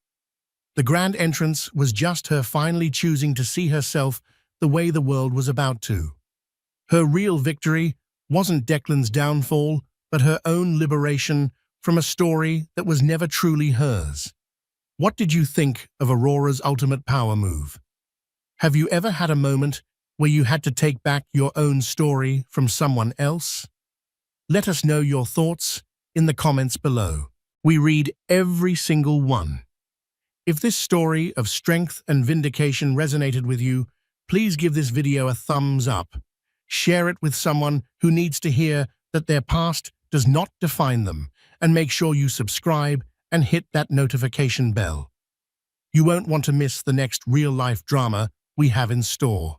The grand entrance was just her finally choosing to see herself the way the world was about to. Her real victory wasn't Declan's downfall, but her own liberation from a story that was never truly hers. What did you think of Aurora's ultimate power move? Have you ever had a moment where you had to take back your own story from someone else? Let us know your thoughts in the comments below. We read every single one. If this story of strength and vindication resonated with you, please give this video a thumbs up. Share it with someone who needs to hear that their past does not define them, and make sure you subscribe and hit that notification bell. You won't want to miss the next real-life drama we have in store.